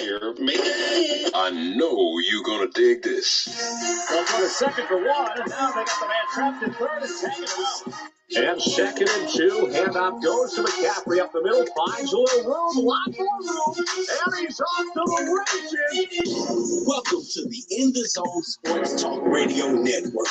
here. I know you're gonna dig this. They'll put a second for one, and now they got the man trapped in third and taking him out. And 2nd and 2, handoff goes to McCaffrey up the middle, finds a little room, lot more room, and he's off to the races. Welcome to the In the Zone Sports Talk Radio Network.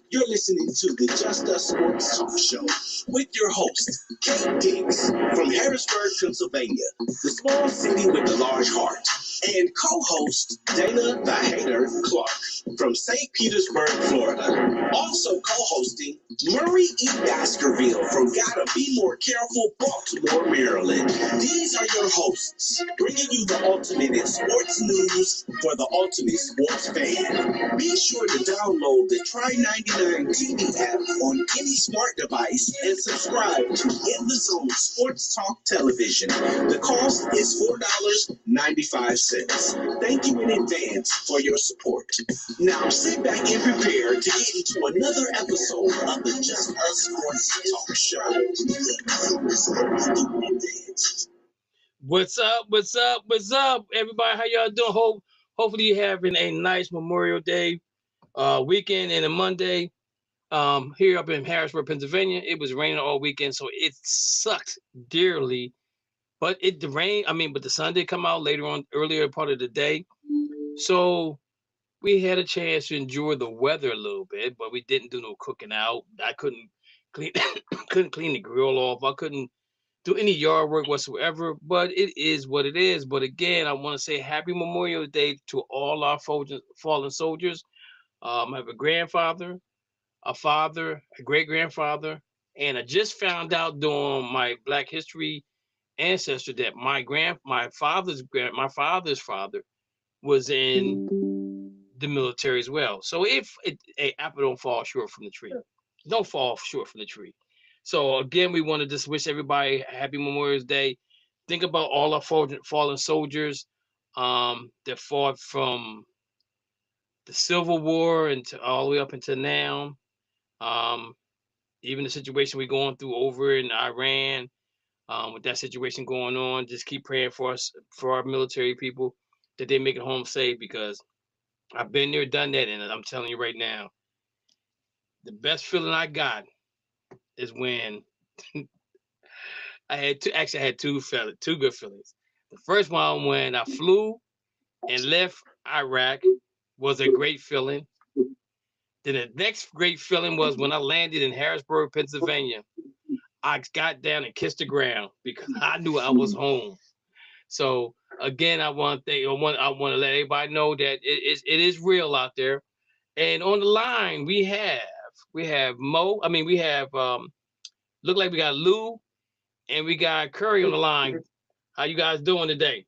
You're listening to the Just Us Sports Talk Show with your host, Kate Diggs from Harrisburg, Pennsylvania, the small city with the large heart, and co-host Dana the Hater Clark from St. Petersburg, Florida. Also co-hosting Murray E. Baskerville from Gotta Be More Careful, Baltimore, Maryland. These are your hosts, bringing you the ultimate in sports news for the ultimate sports fan. Be sure to download the Try 99 TV app on any smart device and subscribe to In the Zone Sports Talk Television. The cost is $4.95. Thank you in advance for your support. Now sit back and prepare to get into another episode of the Just Us Sports Talk Show. What's up? What's up? What's up, everybody? How y'all doing? Hopefully you're having a nice Memorial Day weekend and a Monday. Here up in Harrisburg, Pennsylvania, it was raining all weekend, so it sucked dearly. But the sun did come out earlier part of the day. So we had a chance to enjoy the weather a little bit, but we didn't do no cooking out. I couldn't clean the grill off. I couldn't do any yard work whatsoever, but it is what it is. But again, I want to say happy Memorial Day to all our fallen soldiers. I have a grandfather, a father, a great-grandfather, and I just found out during my Black History ancestor that my father's father was in the military as well. So if a apple don't fall short from the tree, don't fall short from the tree. So again, we want to just wish everybody a happy Memorial Day. Think about all our fallen soldiers that fought from the Civil War and all the way up until now. Even the situation we're going through over in Iran, with that situation going on, just keep praying for us, for our military people, that they make it home safe, because I've been there, done that, and I'm telling you right now, the best feeling I got is when I had two good feelings. The first one, when I flew and left Iraq, was a great feeling. Then the next great feeling was when I landed in Harrisburg, Pennsylvania. I got down and kissed the ground because I knew I was home. So again, I want to let everybody know that it is real out there. And on the line, we have Mo. Look like we got Lou, and we got Curry on the line. How you guys doing today?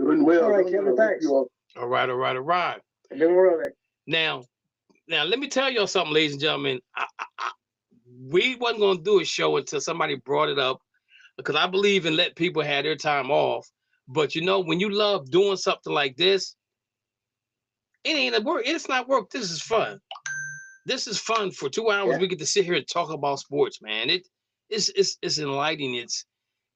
Doing well. All right, Kevin, thanks. All right. Doing well. Now, let me tell y'all something, ladies and gentlemen. We wasn't going to do a show until somebody brought it up, because I believe in let people have their time off. But when you love doing something like this, it ain't a work. It's not work. This is fun. This is fun. For 2 hours, we get to sit here and talk about sports, man. It's enlightening. It's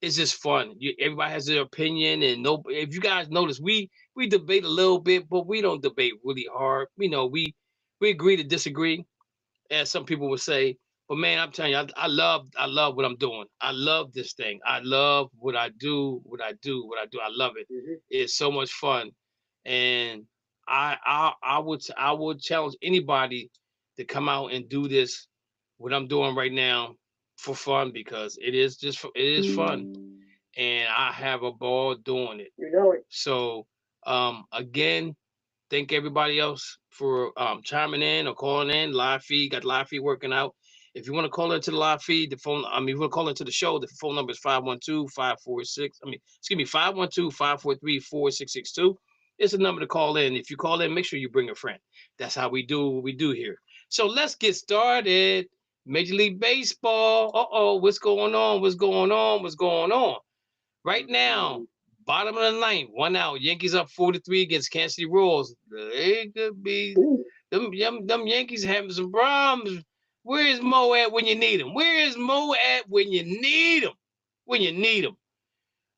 just fun. Everybody has their opinion, and if you guys notice, we debate a little bit, but we don't debate really hard. We agree to disagree, as some people would say. But man, I'm telling you, I love what I'm doing. I love this thing. I love what I do. I love it. Mm-hmm. It's so much fun, and I would challenge anybody to come out and do this, what I'm doing right now, for fun, because it is fun, and I have a ball doing it. You know it. So again, thank everybody else for chiming in or calling in. Live feed, got live feed working out. If you want to call into the live feed, if you want to call into the show, the phone number is 512-543-4662. It's a number to call in. If you call in, make sure you bring a friend. That's how we do what we do here. So let's get started. Major League Baseball. What's going on? Right now, bottom of the ninth, 1 out. Yankees up 4-3 against Kansas City Royals. They could be them Yankees having some problems. Where is Mo at when you need him?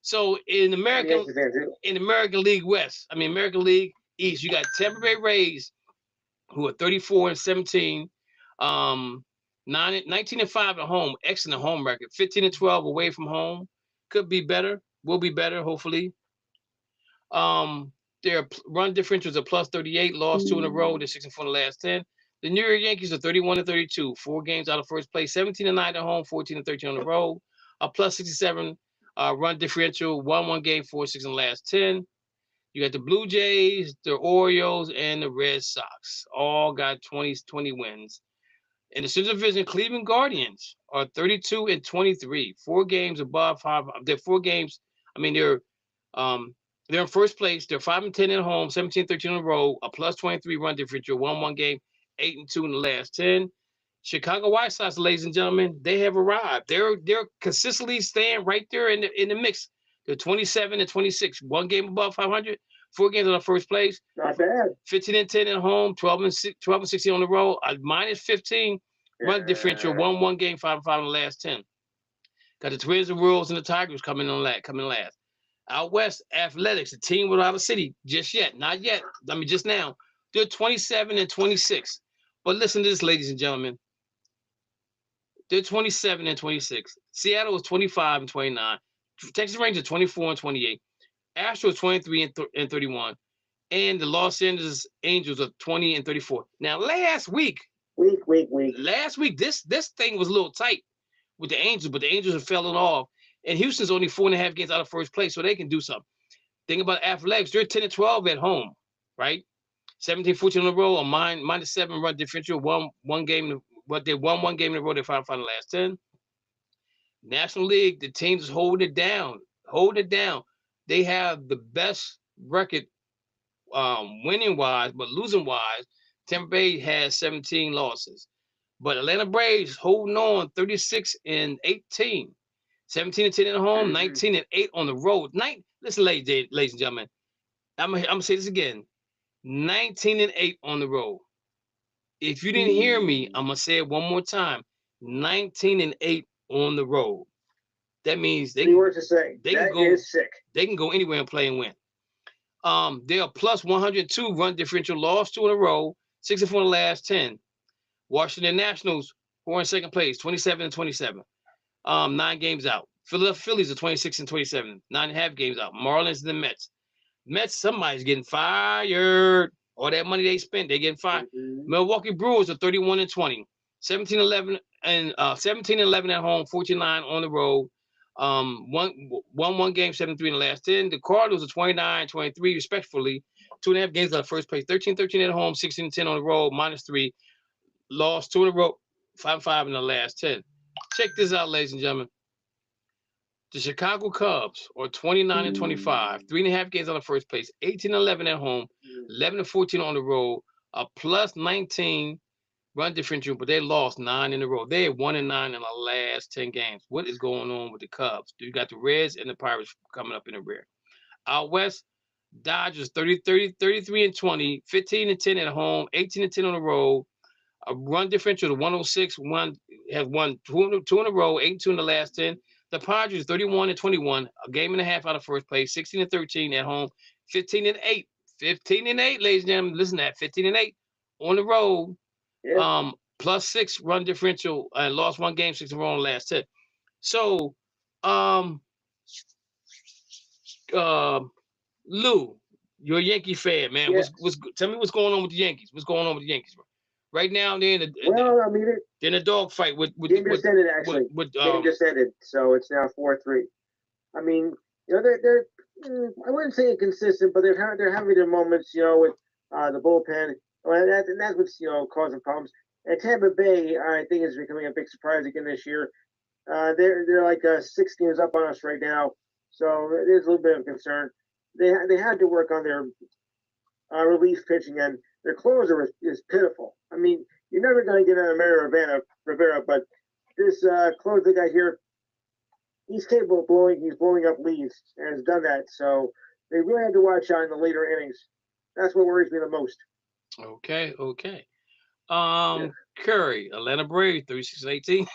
So in American League West, American League East, you got Tampa Bay Rays, who are 34-17, 19-5 at home, excellent home record, 15-12 away from home. Could be better, will be better, hopefully. Their run differential is a +38, lost 2 in a row. They're 6-4 in the last 10. The New York Yankees are 31-32, 4 games out of first place, 17-9 at home, 14-13 on the road, a +67 run differential, 1 game, 4-6 in the last 10. You got the Blue Jays, the Orioles, and the Red Sox. All got 20 wins. In the Central Division, Cleveland Guardians are 32-23, 4 games above 5. They're 4 games. They're in first place. They're 5-10 at home, 17-13 on the road, a +23 run differential, 1 game, 8-2 in the last 10. Chicago White Sox, ladies and gentlemen, they have arrived. They're consistently staying right there in the mix. They're 27-26, 1 game above 500, 4 games on the first place. Not bad. 15-10 at home, 12-16 on the road, a -15 run differential, 1 game, 5-5 in the last 10. Got the Twins, the Royals, and the Tigers coming last. Out west, Athletics, the team without a city, not yet. Just now. They're 27-26. But listen to this, ladies and gentlemen. They're 27-26. Seattle is 25-29. Texas Rangers 24-28. Astros 23-31. And the Los Angeles Angels are 20-34. Now, last week. Last week, this thing was a little tight with the Angels, but the Angels are falling off. And Houston's only 4.5 games out of first place, so they can do something. Think about Athletics. They're 10-12 at home, right? 17-14 on the road, a -7 run differential, one game, but they won 1 game in a row. They're 5-5 in the last 10. National League, the teams hold it down. They have the best record winning-wise, but losing-wise, Tampa Bay has 17 losses. But Atlanta Braves holding on 36-18. 17-10 at home, 19-8 on the road. Listen, ladies and gentlemen, I'm gonna say this again. 19-8 on the road. If you didn't hear me, I'm gonna say it one more time. 19-8 on the road. That means they can go anywhere and play and win. They're a +102 run differential, lost 2 in a row, 6-4 in the last 10. Washington Nationals, who are in second place, 27-27. 9 games out. Philadelphia Phillies are 26-27, 9.5 games out. Marlins and the Mets. Somebody's getting fired. All that money they spent, they're getting fired. Milwaukee Brewers are 31-20, 17-11 and 17-11 at home, 14-9 on the road. One game, 7-3 in the last 10. The Cardinals are 29-23, respectfully, 2.5 games out of first place, 13-13 at home, 16-10 on the road, -3. Lost 2 in a row, 5-5 in the last 10. Check this out, ladies and gentlemen. The Chicago Cubs are 29-25, 3.5 games out of first place, 18-11 at home, 11-14 on the road, a +19 run differential, but they lost 9 in a row. They're 1-9 in the last 10 games. What is going on with the Cubs? You got the Reds and the Pirates coming up in the rear. Out west, Dodgers 33-20, 15-10 at home, 18-10 on the road. A run differential of 106. Have won 2 in a row, 8-2 in the last 10. The Padres 31-21, a game and a half out of first place, 16-13 at home, 15-8. 15-8, ladies and gentlemen. Listen to that, 15-8 on the road. Yeah. +6 run differential and lost 1 game, 6 in a row in the last 10. So, Lou, you're a Yankee fan, man. Yeah. Tell me what's going on with the Yankees. What's going on with the Yankees, bro? Right now, they're in a dogfight with game just ended, actually. Game just ended, so it's now 4-3. I mean, they're I wouldn't say inconsistent, but they're having their moments, with the bullpen, and that's what's causing problems. And Tampa Bay, I think, is becoming a big surprise again this year. They're like 6 games up on us right now, so it is a little bit of concern. They had to work on their relief pitching, and their closer is pitiful. I mean, you're never going to get an Mario Rivera, but this closer guy here, he's capable of blowing up leads and has done that. So they really had to watch out in the later innings. That's what worries me the most. Okay. Curry, Atlanta Braves, 36-18.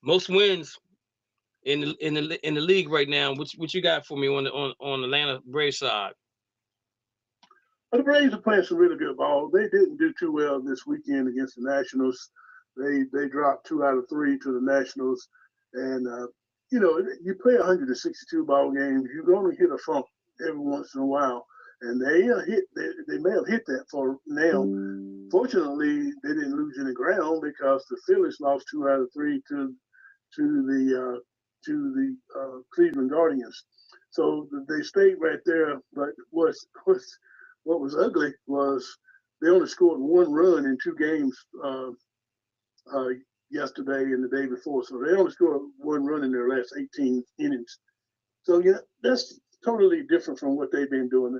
Most wins in the league right now. What you got for me on the Atlanta Braves side? Well, the Braves are playing some really good ball. They didn't do too well this weekend against the Nationals. They dropped 2 out of 3 to the Nationals, and you know, you play 162 ball games, you're going to hit a funk every once in a while, and they may have hit that for now. Fortunately, they didn't lose any ground because the Phillies lost 2 out of 3 to the Cleveland Guardians. So they stayed right there. But what was ugly was they only scored 1 run in 2 games yesterday and the day before. So they only scored 1 run in their last 18 innings. So yeah, that's totally different from what they've been doing.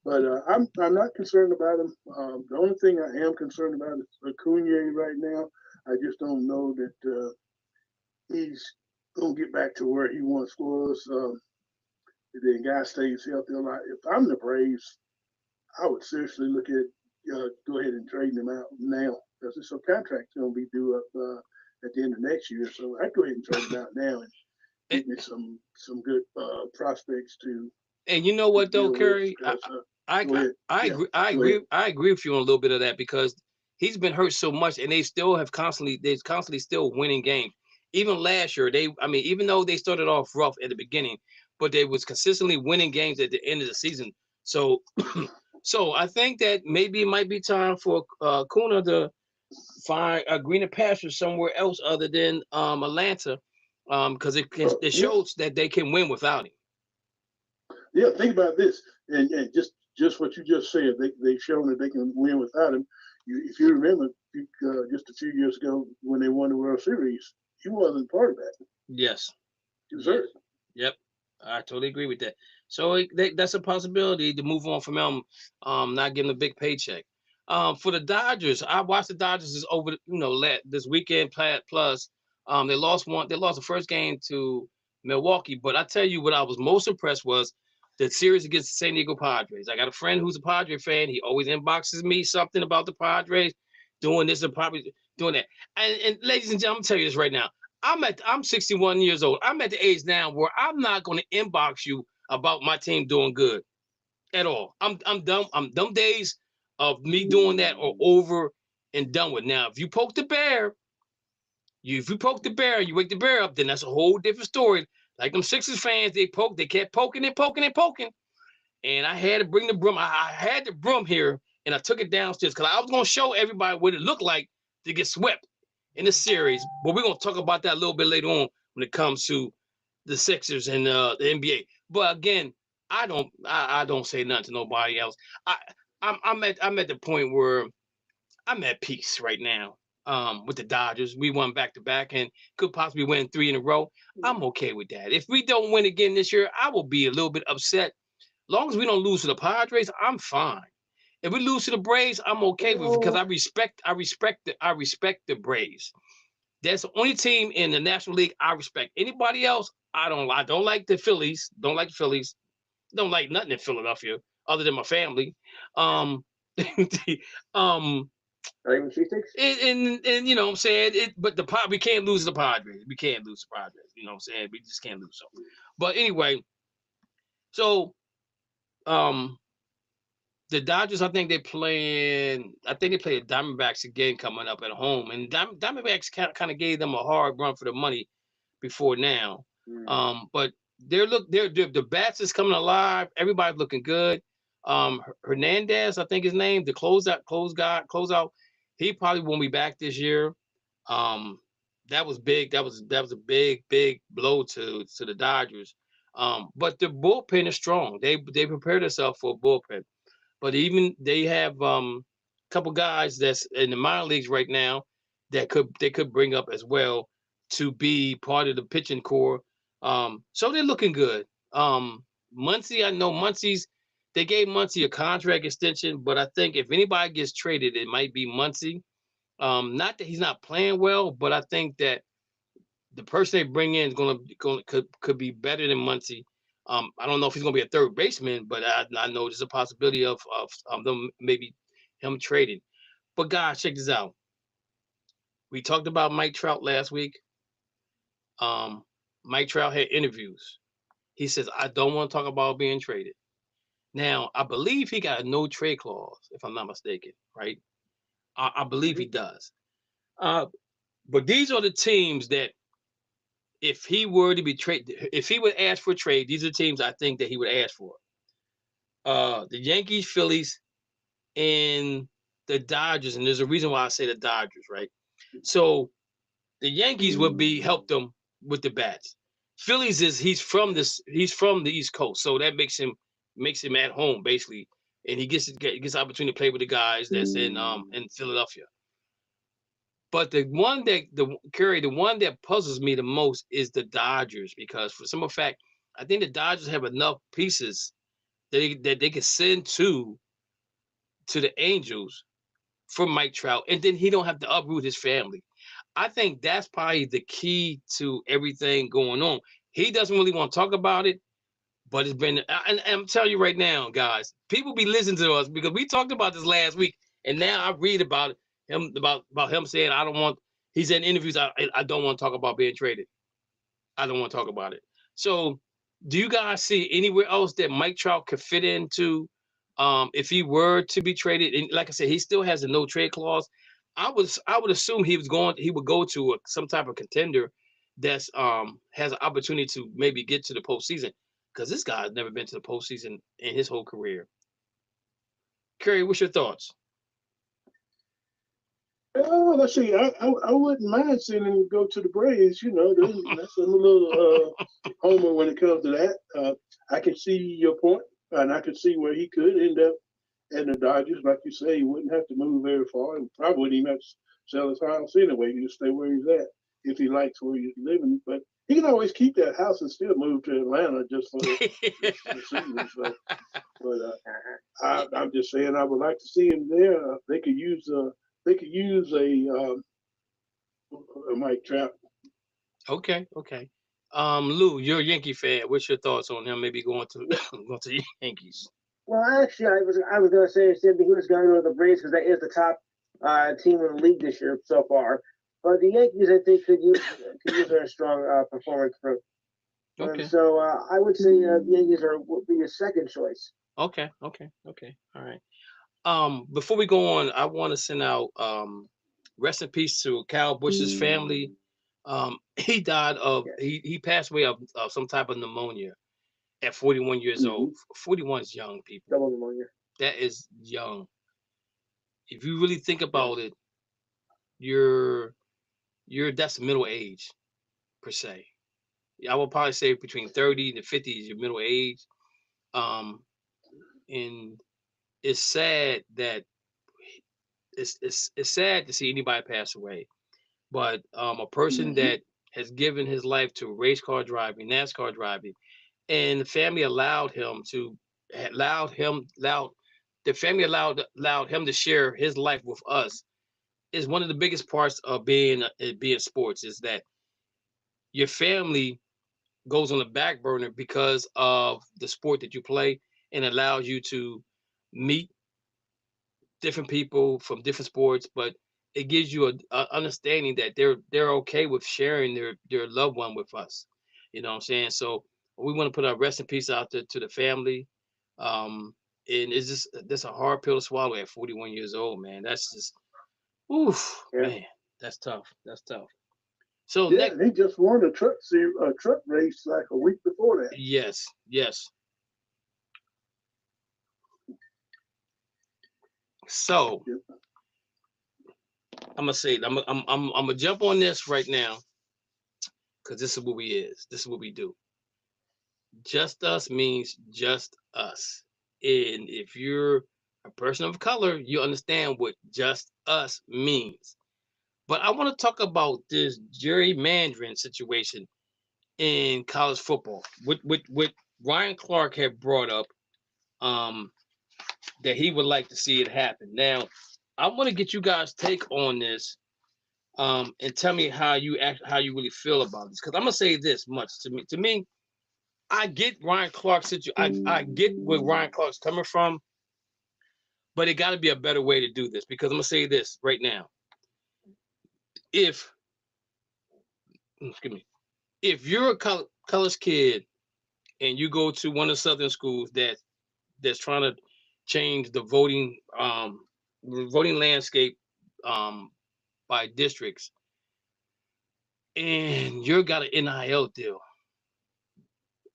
But I'm not concerned about him. The only thing I am concerned about is Acuna right now. I just don't know that he's going to get back to where he once was. If the guy stays healthy a lot. If I'm the Braves, I would seriously look at go ahead and trade him out now because his contract's going to be due up at the end of next year. So I'd go ahead and trade him out now and give me some good prospects to. And you know what though, Kerry, I agree with you on a little bit of that because he's been hurt so much, and they're constantly still winning games. Even last year, even though they started off rough at the beginning, but they was consistently winning games at the end of the season. So, so I think that maybe it might be time for Kuna to find a greener pasture somewhere else other than Atlanta, because it shows that they can win without him. Yeah, think about this, and just what you just said. They've shown that they can win without him. If you remember, just a few years ago when they won the World Series, he wasn't part of that. Yes, he was hurt. Yep, I totally agree with that. So that's a possibility to move on from him, not getting a big paycheck. For the Dodgers, I watched the Dodgers over this weekend plus. They lost the first game to Milwaukee, but I tell you what I was most impressed was the series against the San Diego Padres. I got a friend who's a Padre fan. He always inboxes me something about the Padres doing this and probably doing that. And ladies and gentlemen, I'm gonna tell you this right now. I'm 61 years old. I'm at the age now where I'm not going to inbox you about my team doing good at all. I'm done. Them days of me doing that are over and done with. Now, if you poke the bear, you wake the bear up, then that's a whole different story. Like them Sixers fans, they kept poking and poking and poking. And I had to bring the broom. I had the broom here, and I took it downstairs because I was going to show everybody what it looked like to get swept in the series. But we're going to talk about that a little bit later on when it comes to the Sixers and the NBA. But again, I don't say nothing to nobody else. I'm at the point where I'm at peace right now. With the Dodgers, we won back-to-back and could possibly win 3 in a row. I'm okay with that. If we don't win again this year, I will be a little bit upset. Long as we don't lose to the Padres, I'm fine. If we lose to the Braves, I'm okay with it because I respect the Braves. That's the only team in the National League I respect. Anybody else, I don't like the Phillies. Don't like the Phillies. Don't like nothing in Philadelphia other than my family. And you know what I'm saying? But we can't lose the Padres. We can't lose the Padres. You know what I'm saying? We just can't lose them. But anyway, so the Dodgers, I think they play the Diamondbacks again coming up at home. And Diamondbacks kind of gave them a hard run for the money before now. But the bats is coming alive. Everybody's looking good. Hernandez, I think his name, the closeout. He probably won't be back this year. That was big. That was a big blow to the Dodgers. But the bullpen is strong. They prepared themselves for a bullpen. But even they have a couple guys that's in the minor leagues right now that they could bring up as well to be part of the pitching core. So they're looking good. Muncy, I know they gave Muncy a contract extension, but I think if anybody gets traded, it might be Muncy. Not that he's not playing well, but I think that the person they bring in is could be better than Muncy. I don't know if he's going to be a third baseman, but I know there's a possibility of them maybe him trading. But guys, check this out. We talked about Mike Trout last week. Mike Trout had interviews. He says, I don't want to talk about being traded. Now, I believe he got a no trade clause, if I'm not mistaken, right? I believe he does. But these are the teams that if he were to be traded, if he would ask for a trade, these are teams I think that he would ask for. The Yankees, Phillies, and the Dodgers. And there's a reason why I say the Dodgers, right? So the Yankees would be help them with the bats. Phillies is he's from the East Coast, so that makes him at home basically, and he gets opportunity to play with the guys that's in Philadelphia. But the one that puzzles me the most is the Dodgers, because for some fact, I think the Dodgers have enough pieces that they can send to the Angels for Mike Trout, and then he don't have to uproot his family. I think that's probably the key to everything going on. He doesn't really want to talk about it, but it's been, and I'm telling you right now, guys, people be listening to us because we talked about this last week, and now I read about him saying I don't want. He said in interviews, I don't want to talk about being traded. I don't want to talk about it. So, do you guys see anywhere else that Mike Trout could fit into? If he were to be traded, and like I said, he still has a no trade clause. I would assume he would go to some type of contender that's has an opportunity to maybe get to the postseason, because this guy has never been to the postseason in his whole career. Curry, what's your thoughts? Oh, let's see. I wouldn't mind seeing him go to the Braves. You know, that's a little homer when it comes to that. I can see your point, and I can see where he could end up in the Dodgers. Like you say, he wouldn't have to move very far, and probably wouldn't even have to sell his house anyway. He just stay where he's at if he likes where he's living. But he can always keep that house and still move to Atlanta just for the season. So, but I'm just saying, I would like to see him there. They could use a Mike Trout. Okay. Lou, you're a Yankee fan. What's your thoughts on him maybe going to the Yankees? Well, actually, I was going to say he was going to go to the Braves because that is the top team in the league this year so far. But the Yankees, I think, could use a strong performance from. Okay. And so I would say the Yankees would be a second choice. Okay. All right. Before we go on, I want to send out rest in peace to Cal Bush's family. He died of he passed away of some type of pneumonia at 41 years old. 41 is young, people. Double pneumonia. That is young. If you really think about it, that's middle age per se. I would probably say between 30 to 50 is your middle age. And it's sad that it's sad to see anybody pass away. But a person that has given his life to race car driving, NASCAR driving, and the family allowed him to share his life with us, is one of the biggest parts of being sports, is that your family goes on the back burner because of the sport that you play, and allows you to meet different people from different sports, but it gives you a understanding that they're okay with sharing their loved one with us. You know what I'm saying? So we want to put our rest in peace out there to the family. And it's just that's a hard pill to swallow at 41 years old, man. That's just man, that's tough. So they just won a truck race like a week before that. Yes. So I'm gonna say I'm gonna jump on this right now, because this is what this is what we do. Just us means just us, and if you're a person of color, you understand what just us means. But I want to talk about this gerrymandering situation in college football. What Ryan Clark had brought up, that he would like to see it happen. Now, I want to get you guys' take on this, and tell me how you really feel about this. Because I'm gonna say this much: to me, I get Ryan Clark's situation. I get where Ryan Clark's coming from, but it got to be a better way to do this. Because I'm gonna say this right now: excuse me, if you're a college kid and you go to one of the Southern schools that's trying to change the voting landscape by districts, and you got an NIL deal,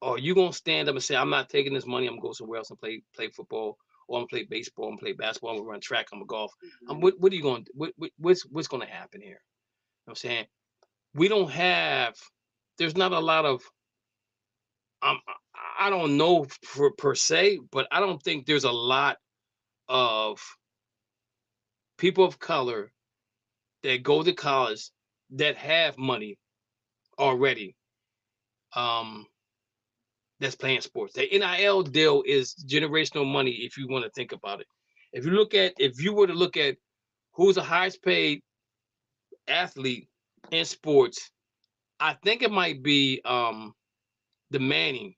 or you gonna stand up and say, I'm not taking this money, I'm gonna go somewhere else and play football, or I'm gonna play baseball, I'm gonna play basketball, I'm gonna run track, I'm gonna golf. What are you going to what's gonna happen here? You know what I'm saying? We don't have, there's not a lot of I don't know per se, but I don't think there's a lot of people of color that go to college that have money already that's playing sports. The NIL deal is generational money if you want to think about it. If you were to look at who's the highest paid athlete in sports, I think it might be the Manning,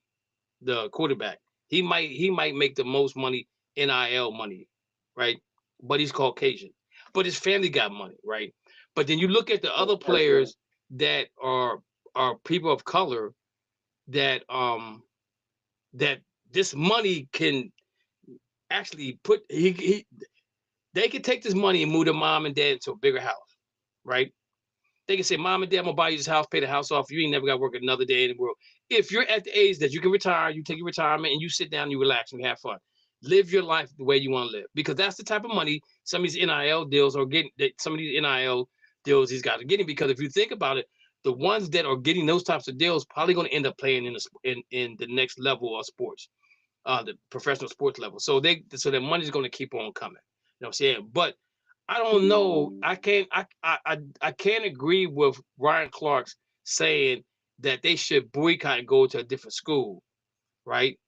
the quarterback. He might make the most money, NIL money, right? But he's Caucasian. But his family got money, right? But then you look at the other players that are people of color that that this money can actually put they can take this money and move their mom and dad into a bigger house, right? They can say, Mom and Dad, I'm gonna buy you this house, pay the house off. You ain't never gotta work another day in the world. If you're at the age that you can retire, you take your retirement and you sit down, you relax and you have fun. Live your life the way you want to live, because that's the type of money some of these NIL deals are getting. Some of these NIL deals these guys are getting, because if you think about it, the ones that are getting those types of deals probably going to end up playing in the next level of sports, the professional sports level. So their money's going to keep on coming. You know what I'm saying? But I don't know. I can't agree with Ryan Clark's saying that they should boycott and go to a different school, right?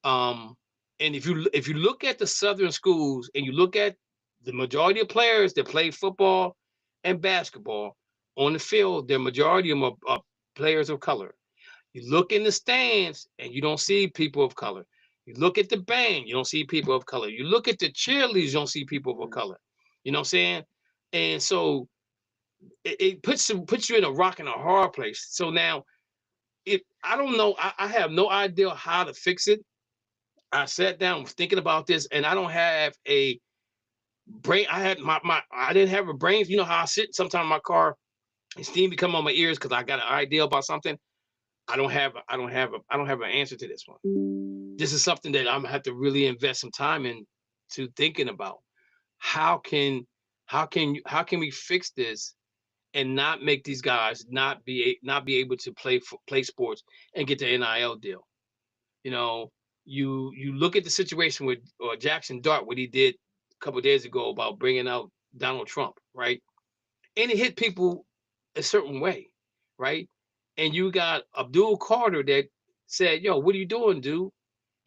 And if you look at the Southern schools and you look at the majority of players that play football and basketball on the field, the majority of them are players of color. You look in the stands and you don't see people of color. You look at the band, you don't see people of color. You look at the cheerleaders, you don't see people of color. You know what I'm saying? And so it puts you in a rock and a hard place. So now, if I don't know, I have no idea how to fix it. I sat down, was thinking about this, and I don't have a brain. I didn't have a brain. You know how I sit sometimes in my car and steam be coming on my ears because I got an idea about something. I don't have an answer to this one. This is something that I'm gonna have to really invest some time into thinking about. How can we fix this and not make these guys not be able to play sports and get the NIL deal? You know, you look at the situation with Jackson Dart, what he did a couple of days ago about bringing out Donald Trump, right? And it hit people a certain way, right? And you got Abdul Carter that said, yo, what are you doing, dude?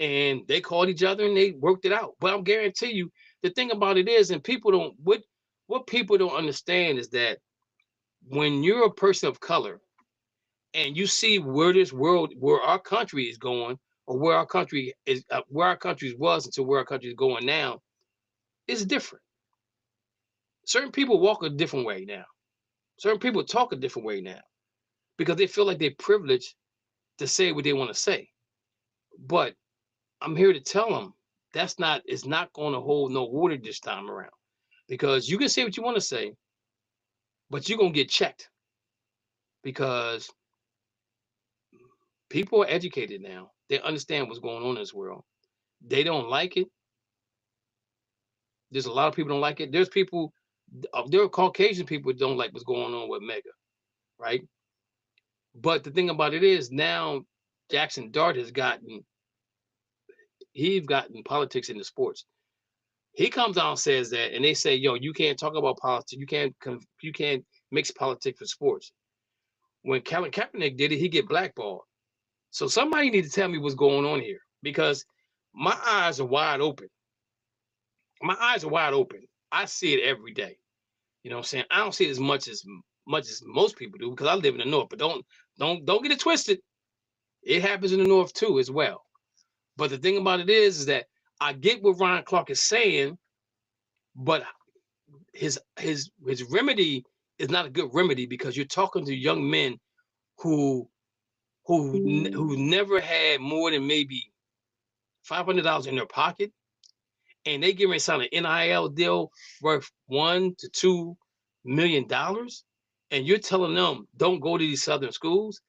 And they called each other and they worked it out. But I'll guarantee you, the thing about it is, and people don't, what people don't understand is that when you're a person of color and you see where this world, where our country is going, or where our country is, where our country was until where our country is going now, it's different. Certain people walk a different way now. Certain people talk a different way now because they feel like they're privileged to say what they want to say. But I'm here to tell them it's not going to hold no water this time around, because you can say what you want to say, but you're going to get checked, because people are educated now. They understand what's going on in this world. They don't like it. There's a lot of people don't like it. There are Caucasian people who don't like what's going on with Mega, right? But the thing about it is, now Jackson Dart has gotten politics into sports. He comes out and says that, and they say, yo, you can't talk about politics. You can't mix politics with sports. When Colin Kaepernick did it, he get blackballed. So somebody need to tell me what's going on here, because my eyes are wide open. My eyes are wide open. I see it every day. You know what I'm saying? I don't see it as much as most people do, because I live in the North. But don't get it twisted. It happens in the North too as well. But the thing about it is that I get what Ryan Clark is saying, but his remedy is not a good remedy, because you're talking to young men who who never had more than maybe $500 in their pocket, and they give me sign an NIL deal worth $1 to $2 million, and you're telling them don't go to these Southern schools.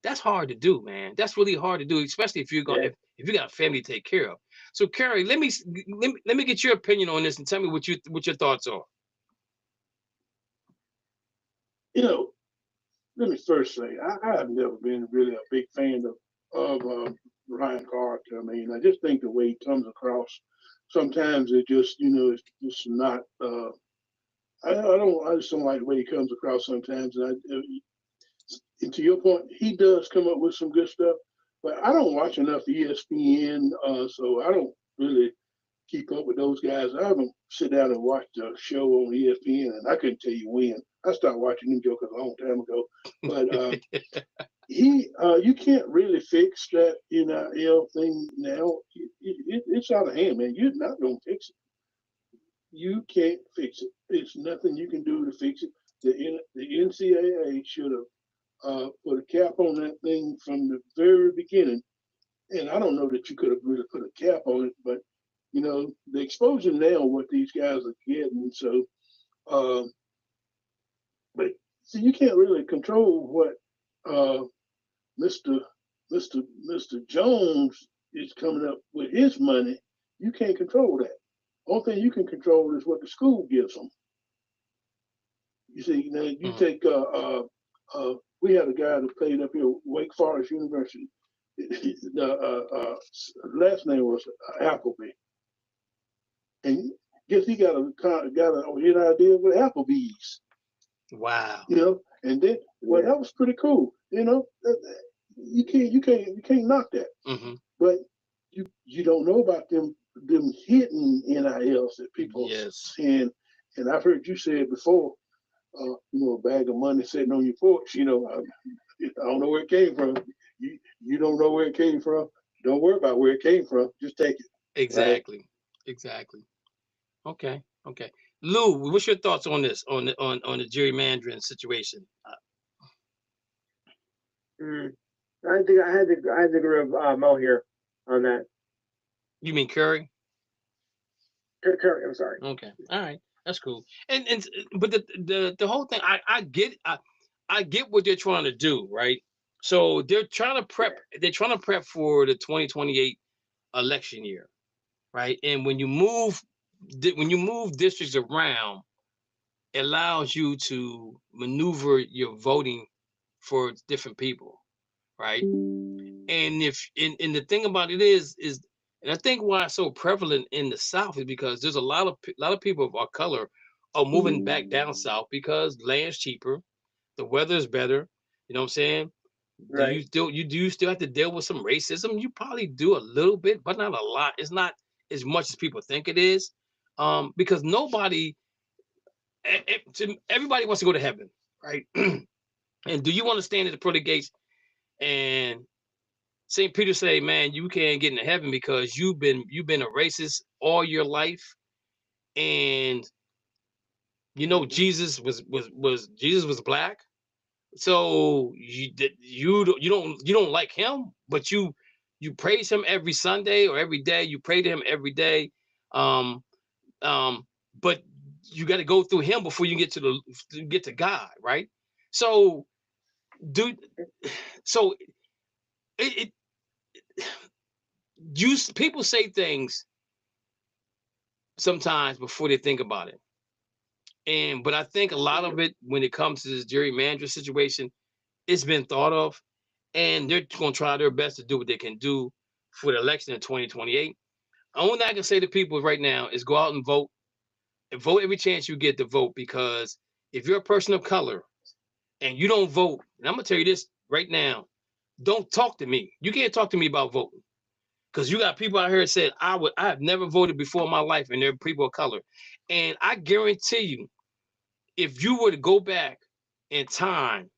That's hard to do, man. That's really hard to do, especially if you're going if you got a family to take care of. So, Kerry, let me get your opinion on this and tell me what your thoughts are. You know, let me first say I have never been really a big fan of Ryan Carter. I mean, I just think the way he comes across, sometimes it just, you know, it's just not. I just don't like the way he comes across sometimes. And to your point, he does come up with some good stuff, but I don't watch enough ESPN, so I don't really keep up with those guys. I haven't sit down and watched a show on ESPN, and I couldn't tell you when. I started watching them jokers a long time ago. But you can't really fix that NIL thing now. It's out of hand, man. You're not gonna fix it. You can't fix it. It's nothing you can do to fix it. The NCAA should have put a cap on that thing from the very beginning. And I don't know that you could have really put a cap on it, but you know, the exposure now, what these guys are getting. So, but see, you can't really control what Mr. Jones is coming up with his money. You can't control that. Only thing you can control is what the school gives them. You see, now you take we had a guy that played up here, Wake Forest University. The last name was Appleby, and guess he got an idea with Applebee's. Wow. You know, and then that was pretty cool. You know, you can't knock that. Mm-hmm. But you don't know about them hidden NILs that people saying. And I've heard you say it before. You know, a bag of money sitting on your porch. You know, I don't know where it came from. You don't know where it came from. Don't worry about where it came from. Just take it. Exactly. Right? Exactly. Okay. Lou, what's your thoughts on this? On the gerrymandering situation? I think I had to agree with Mo here on that. You mean Curry? Curry. I'm sorry. Okay. All right. That's cool. But the whole thing, I get what they're trying to do, right? So they're trying to prep. They're trying to prep for the 2028 election year, right? And when you move districts around, it allows you to maneuver your voting for different people, right? And the thing about it is, and I think why it's so prevalent in the South is because there's a lot of people of our color are moving back down south because land's cheaper, the weather's better. You know what I'm saying? Right. Do you still have to deal with some racism? You probably do a little bit, but not a lot. It's not as much as people think it is, because everybody wants to go to heaven, right? And do you want to stand at the pearly gates and St. Peter say, man, you can't get into heaven because you've been a racist all your life, and you know Jesus was black, so you don't like him, but you praise him every Sunday or every day. You pray to him every day, but you got to go through him before you get to God, right? So, people say things sometimes before they think about it, but I think a lot of it, when it comes to this gerrymander situation, it's been thought of, and they're going to try their best to do what they can do for the election in 2028. Only thing I can say to people right now is go out and vote every chance you get to vote, because if you're a person of color and you don't vote, and I'm gonna tell you this right now, don't talk to me. You can't talk to me about voting, because you got people out here that said I have never voted before in my life, and they're people of color. And I guarantee you, if you were to go back in time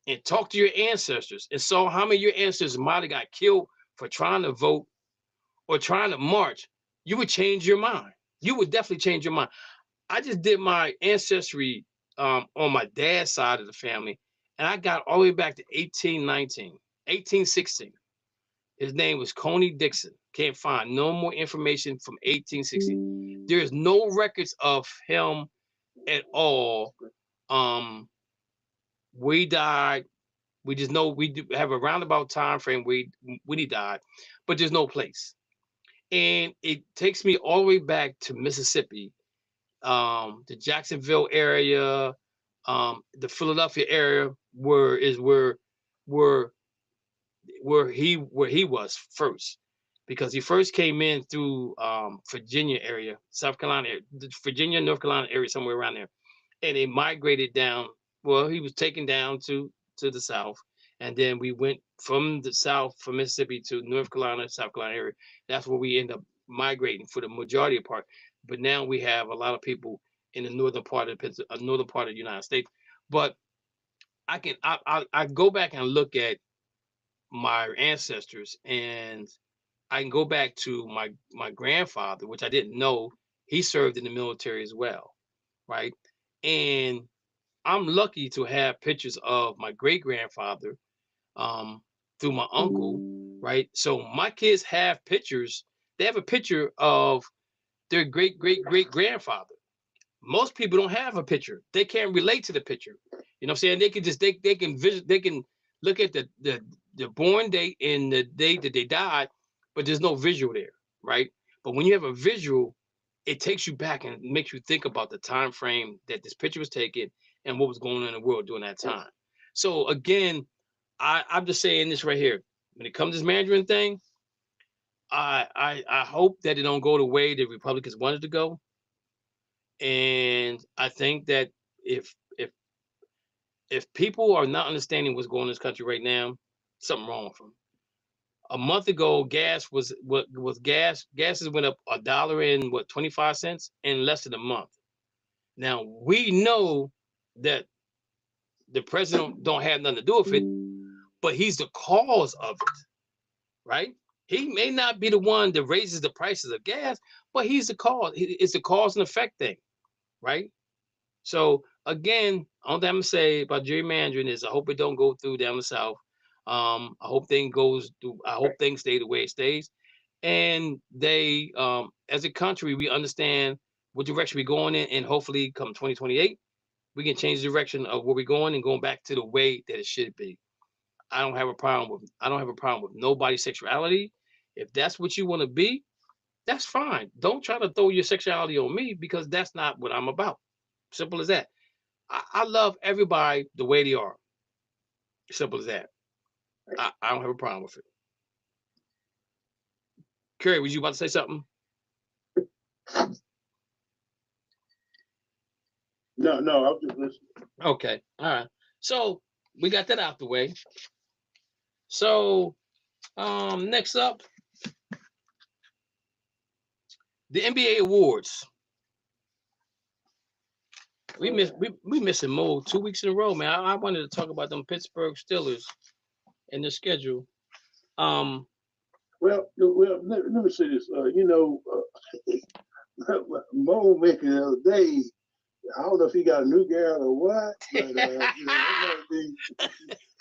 and talk to your ancestors and saw how many of your ancestors might have got killed for trying to vote or trying to march, you would change your mind. You would definitely change your mind. I just did my ancestry on my dad's side of the family, and I got all the way back to 1819. 1816. His name was Coney Dixon. Can't find no more information from 1860. There's no records of him at all. We died. We just know we do have a roundabout time frame when he died, but there's no place. And it takes me all the way back to Mississippi, the Jacksonville area, the Philadelphia area, where he was first, because he first came in through Virginia area, South Carolina, Virginia, North Carolina area, somewhere around there, and they migrated down. Well, he was taken down to the south, and then we went from the south, from Mississippi to North Carolina, South Carolina area. That's where we end up migrating for the majority of part. But now we have a lot of people in the northern part of the United States. But I go back and look at my ancestors, and I can go back to my grandfather, which I didn't know he served in the military as well, right? And I'm lucky to have pictures of my great grandfather through my uncle, right? So my kids have pictures. They have a picture of their great grandfather. Most people don't have a picture. They can't relate to the picture. You know what I'm saying? They can just they can visit, they can look at the born date and the date that they died, but there's no visual there, right? But when you have a visual, it takes you back and makes you think about the time frame that this picture was taken and what was going on in the world during that time. So again, I'm just saying this right here. When it comes to this Mandarin thing, I hope that it don't go the way the Republicans wanted to go. And I think that if people are not understanding what's going on in this country right now, something wrong with them. A month ago, gas gases went up $1.25 in less than a month. Now we know that the president don't have nothing to do with it, but he's the cause of it, right? He may not be the one that raises the prices of gas, but he's the cause. It's the cause and effect thing, right? So again, all that I'm gonna say about gerrymandering is I hope it don't go through down the south. I hope things stay the way it stays, and they, as a country, we understand what direction we're going in, and hopefully, come 2028, we can change the direction of where we're going and going back to the way that it should be. I don't have a problem with nobody's sexuality. If that's what you want to be, that's fine. Don't try to throw your sexuality on me, because that's not what I'm about. Simple as that. I love everybody the way they are. Simple as that. I don't have a problem with it. Kerry, was you about to say something? No, I was just listening. Okay, all right. So we got that out the way. So next up, the NBA awards. We missing Mo 2 weeks in a row, man. I wanted to talk about them Pittsburgh Steelers and the schedule. Well, let me say this. Mo mentioned the other day, I don't know if he got a new gal or what, but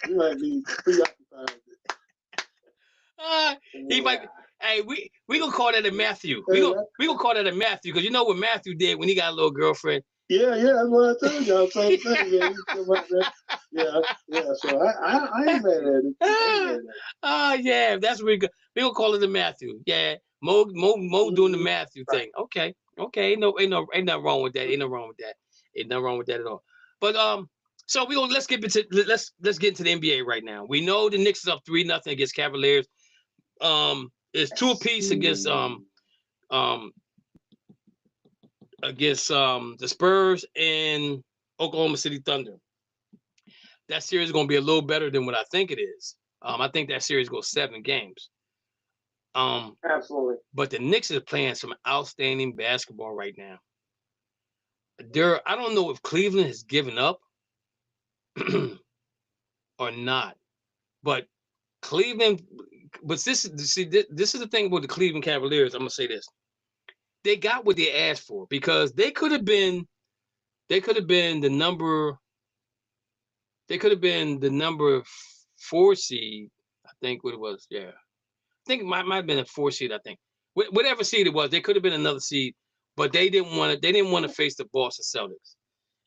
he might be preoccupied. He might. Hey, we gonna call that a Matthew. We gonna call that a Matthew, because you know what Matthew did when he got a little girlfriend. Yeah, that's what I told y'all. Same thing. Yeah. So I ain't mad at it. Oh yeah, that's what we gonna call it a Matthew. Yeah, Mo doing the Matthew thing. Okay. Ain't nothing wrong with that. Ain't nothing wrong with that at all. But so let's get into the NBA right now. We know the Knicks is up 3-0 against Cavaliers. It's 2 apiece against the Spurs and Oklahoma City Thunder. That series is going to be a little better than what I think it is. I think that series goes 7 games. Absolutely. But the Knicks is playing some outstanding basketball right now. I don't know if Cleveland has given up or not, but Cleveland. But this is the thing about the Cleveland Cavaliers. I'm gonna say this: they got what they asked for, because they could have been the number 4 seed. think what it was. Yeah, I think it might have been a 4 seed. I think whatever seed it was, they could have been another seed, but they didn't want to. They didn't want to face the Boston Celtics.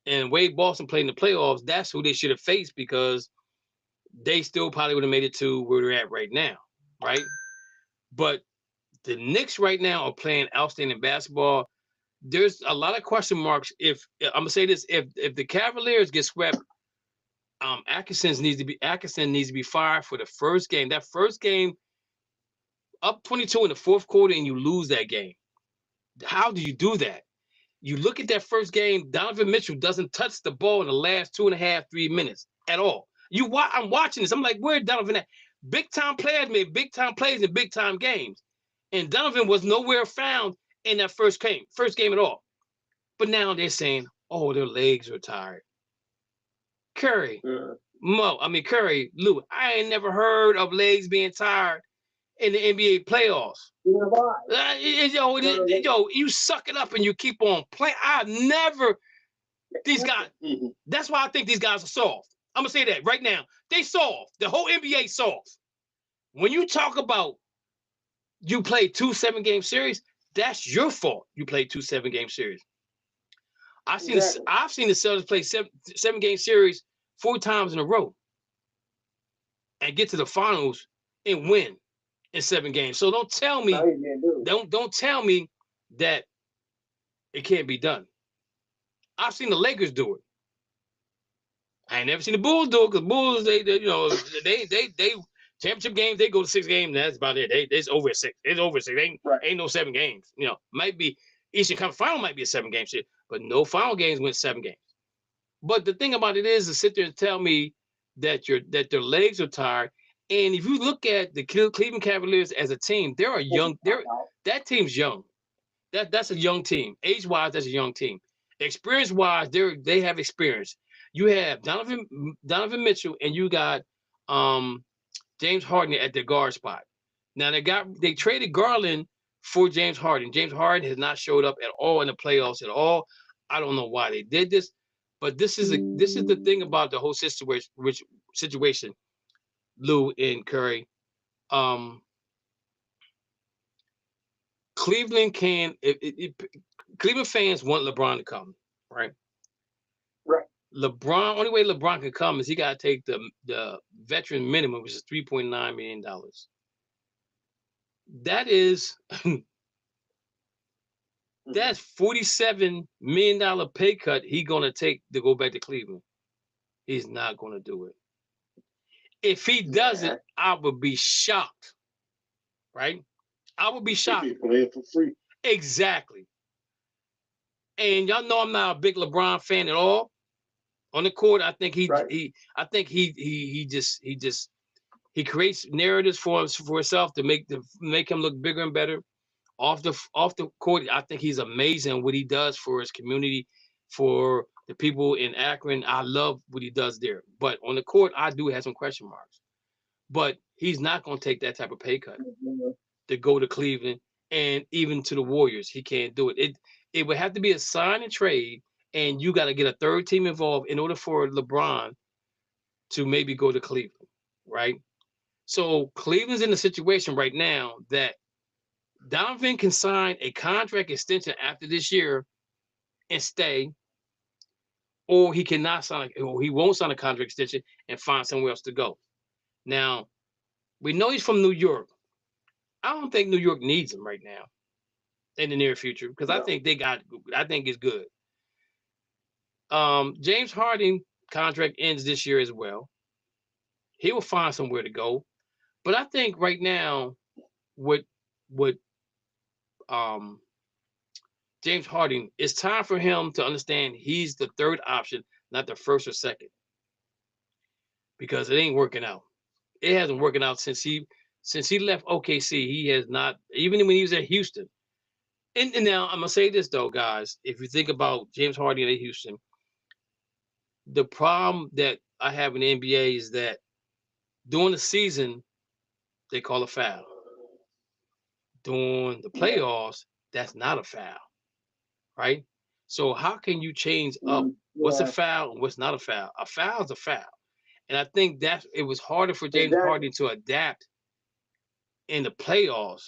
And the way Boston played in the playoffs, that's who they should have faced because they still probably would have made it to where they're at right now, right? But the Knicks right now are playing outstanding basketball. There's a lot of question marks. If I'm gonna say this, if the Cavaliers get swept, Atkinson needs to be fired for the first game. That first game, up 22 in the fourth quarter, and you lose that game. How do you do that? You look at that first game. Donovan Mitchell doesn't touch the ball in the last 2.5, 3 minutes at all. I'm watching this. I'm like, where Donovan at? Big time players made big time plays in big time games, and Donovan was nowhere found in that first game at all. But now they're saying, oh, their legs are tired. Curry, Lou, I ain't never heard of legs being tired in the NBA playoffs. You suck it up and you keep on playing. These guys, that's why I think these guys are soft. I'm going to say that right now. They soft. The whole NBA soft. When you talk about you played 2 7-game series, that's your fault. You played 2 7-game series. I've seen the Celtics play 7-game series 4 times in a row and get to the finals and win in 7 games. So don't tell me don't tell me that it can't be done. I've seen the Lakers do it. I ain't never seen the Bulls do it because Bulls they championship games, they go to 6 games, and that's about it. It's over 6. It's over 6. Ain't no 7 games. Might be Eastern Conference Final might be a 7-game shit, but no final games win 7 games. But the thing about it is to sit there and tell me that their legs are tired. And if you look at the Cleveland Cavaliers as a team, they are young. That team's young. That's a young team. Age-wise, that's a young team. Experience-wise, they have experience. You have Donovan Mitchell, and you got James Harden at the guard spot. Now they traded Garland for James Harden. James Harden has not showed up at all in the playoffs at all. I don't know why they did this, but this is the thing about the whole situation, Lou and Curry. Cleveland Cleveland fans want LeBron to come, right? Right. Only way LeBron can come is he got to take the veteran minimum, which is $3.9 million. That is that's $47 million pay cut he's gonna take to go back to Cleveland. He's not gonna do it. If he does it, I would be shocked. Right? I would be shocked. Playing for free. Exactly. And y'all know I'm not a big LeBron fan at all. On the court, I think he creates narratives for himself to make him look bigger and better. Off the court, I think he's amazing what he does for his community, for the people in Akron. I love what he does there. But on the court, I do have some question marks. But he's not going to take that type of pay cut to go to Cleveland and even to the Warriors. He can't do it. It would have to be a sign and trade, and you got to get a third team involved in order for LeBron to maybe go to Cleveland, right? So Cleveland's in a situation right now that Donovan can sign a contract extension after this year and stay, or he cannot sign, or he won't sign a contract extension and find somewhere else to go. Now, we know he's from New York. I don't think New York needs him right now in the near future because I think it's good. James Harden contract ends this year as well. He will find somewhere to go. But I think right now, with James Harden, it's time for him to understand he's the third option, not the first or second. Because it ain't working out. It hasn't worked out since he left OKC. He has not, even when he was at Houston. And now I'm gonna say this though, guys. If you think about James Harden at Houston, the problem that I have in the NBA is that during the season, they call a foul. During the playoffs, that's not a foul, right? So how can you change up what's a foul and what's not a foul? A foul is a foul. And I think that it was harder for James Harden to adapt in the playoffs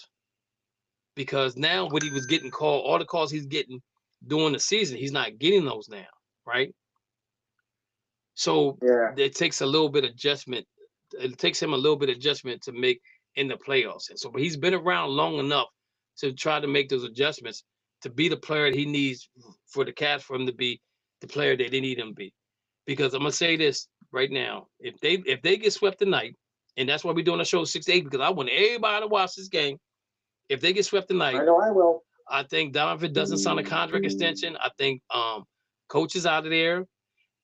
because now when he was getting called, all the calls he's getting during the season, he's not getting those now, right? So it takes a little bit of adjustment. It takes him a little bit of adjustment to make in the playoffs. And so, but he's been around long enough to try to make those adjustments to be the player that he needs for the Cavs, for him to be the player that they need him to be. Because I'm gonna say this right now: if they get swept tonight, and that's why we're doing a show 6 to 8, because I want everybody to watch this game. If they get swept tonight, I know I will. I think Donovan doesn't sign a contract extension. I think coach is out of there,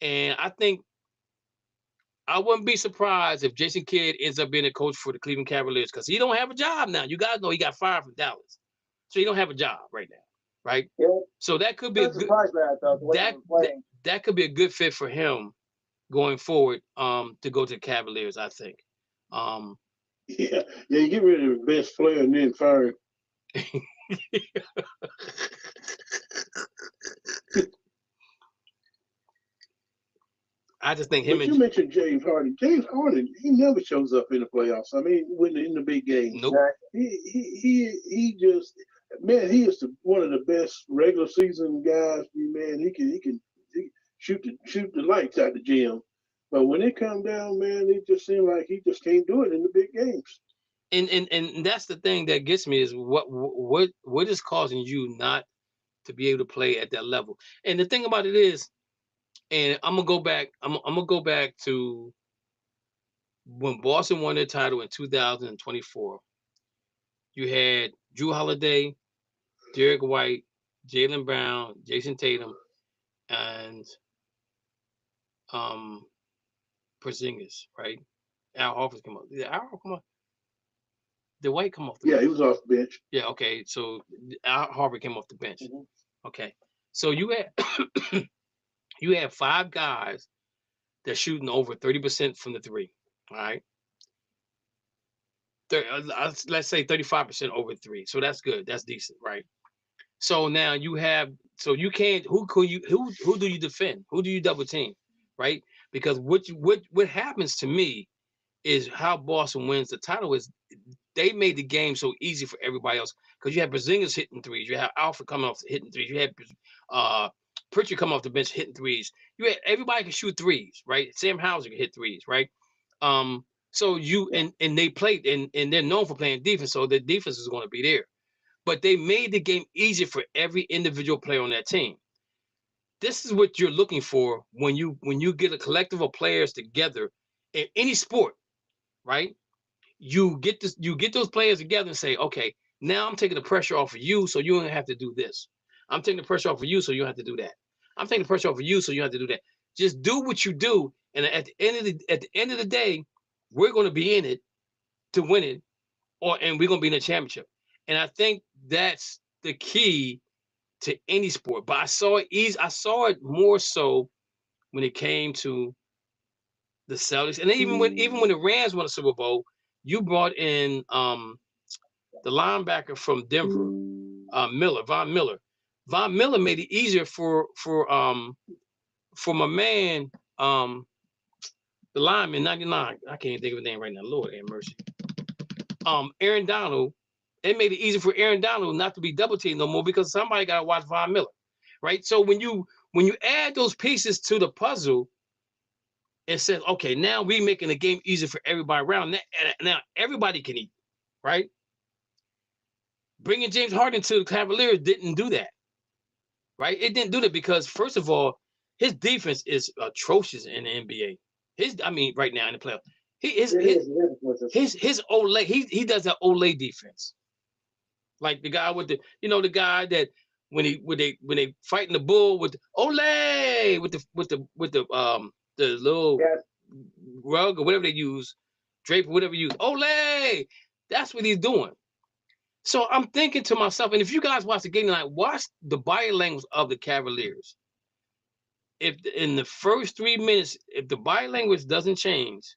and I think I wouldn't be surprised if Jason Kidd ends up being a coach for the Cleveland Cavaliers because he don't have a job now. You guys know he got fired from Dallas, so he don't have a job right now, right? Yeah. So that could be that could be a good fit for him going forward. To go to the Cavaliers, I think. Yeah, you get rid of the best player and then fire him. I just think him. But you mentioned James Harden. James Harden, he never shows up in the playoffs. I mean, when in the big games, nope. He just, man, he is one of the best regular season guys. Man, he can shoot the lights out the gym. But when it comes down, man, it just seems like he just can't do it in the big games. And that's the thing that gets me is what is causing you not to be able to play at that level. And the thing about it is, and I'm gonna go back. I'm gonna go back to when Boston won their title in 2024. You had Jrue Holiday, Derek White, Jaylen Brown, Jason Tatum, and Porzingis, right? Al Horford come up. Did Al Horford come up? Did White come off the bench? Yeah, he was off the bench. Yeah, okay. So Al Horford came off the bench. Mm-hmm. Okay. So you had you had 5 guys that shooting over 30% from the 3. All right. Let's say 35% over 3. So that's good. That's decent, right? So now you have, so you can't, who do you defend? Who do you double team? Right? Because what happens to me is how Boston wins the title is they made the game so easy for everybody else. Because you have Porzingis hitting threes, you have Alfred coming off hitting threes, you had Pritchard come off the bench hitting threes. You had everybody can shoot threes, right? Sam Hauser can hit threes, right? So you and they played and they're known for playing defense, so the defense is going to be there. But they made the game easier for every individual player on that team. This is what you're looking for when you get a collective of players together in any sport, right? You get those players together and say, okay, now I'm taking the pressure off of you, so you don't have to do this. I'm taking the pressure off of you, so you don't have to do that. I'm taking the pressure off of you, so you don't have to do that. Just do what you do, and at the end of the day, we're going to be in it to win it, and we're going to be in a championship. And I think that's the key to any sport. But I saw it more so when it came to the Celtics, and even when the Rams won the Super Bowl, you brought in the linebacker from Denver, Von Miller. Von Miller made it easier for my man, the lineman 99. I can't think of his name right now. Lord have mercy. Aaron Donald. It made it easier for Aaron Donald not to be double teamed no more because somebody got to watch Von Miller, right? So when you add those pieces to the puzzle, it says, okay, now we're making the game easier for everybody around. Now everybody can eat, right? Bringing James Harden to the Cavaliers didn't do that, right? It didn't do that because, first of all, his defense is atrocious in the NBA. Right now in the playoffs, his Olay, he does that Olay defense, like the guy with the guy that when they fighting the bull with the Olay with the little rug or whatever they use, drape or whatever you use, Olay. That's what he's doing. So I'm thinking to myself, and if you guys watch the game tonight, watch the body language of the Cavaliers. If in the first 3 minutes, if the body language doesn't change,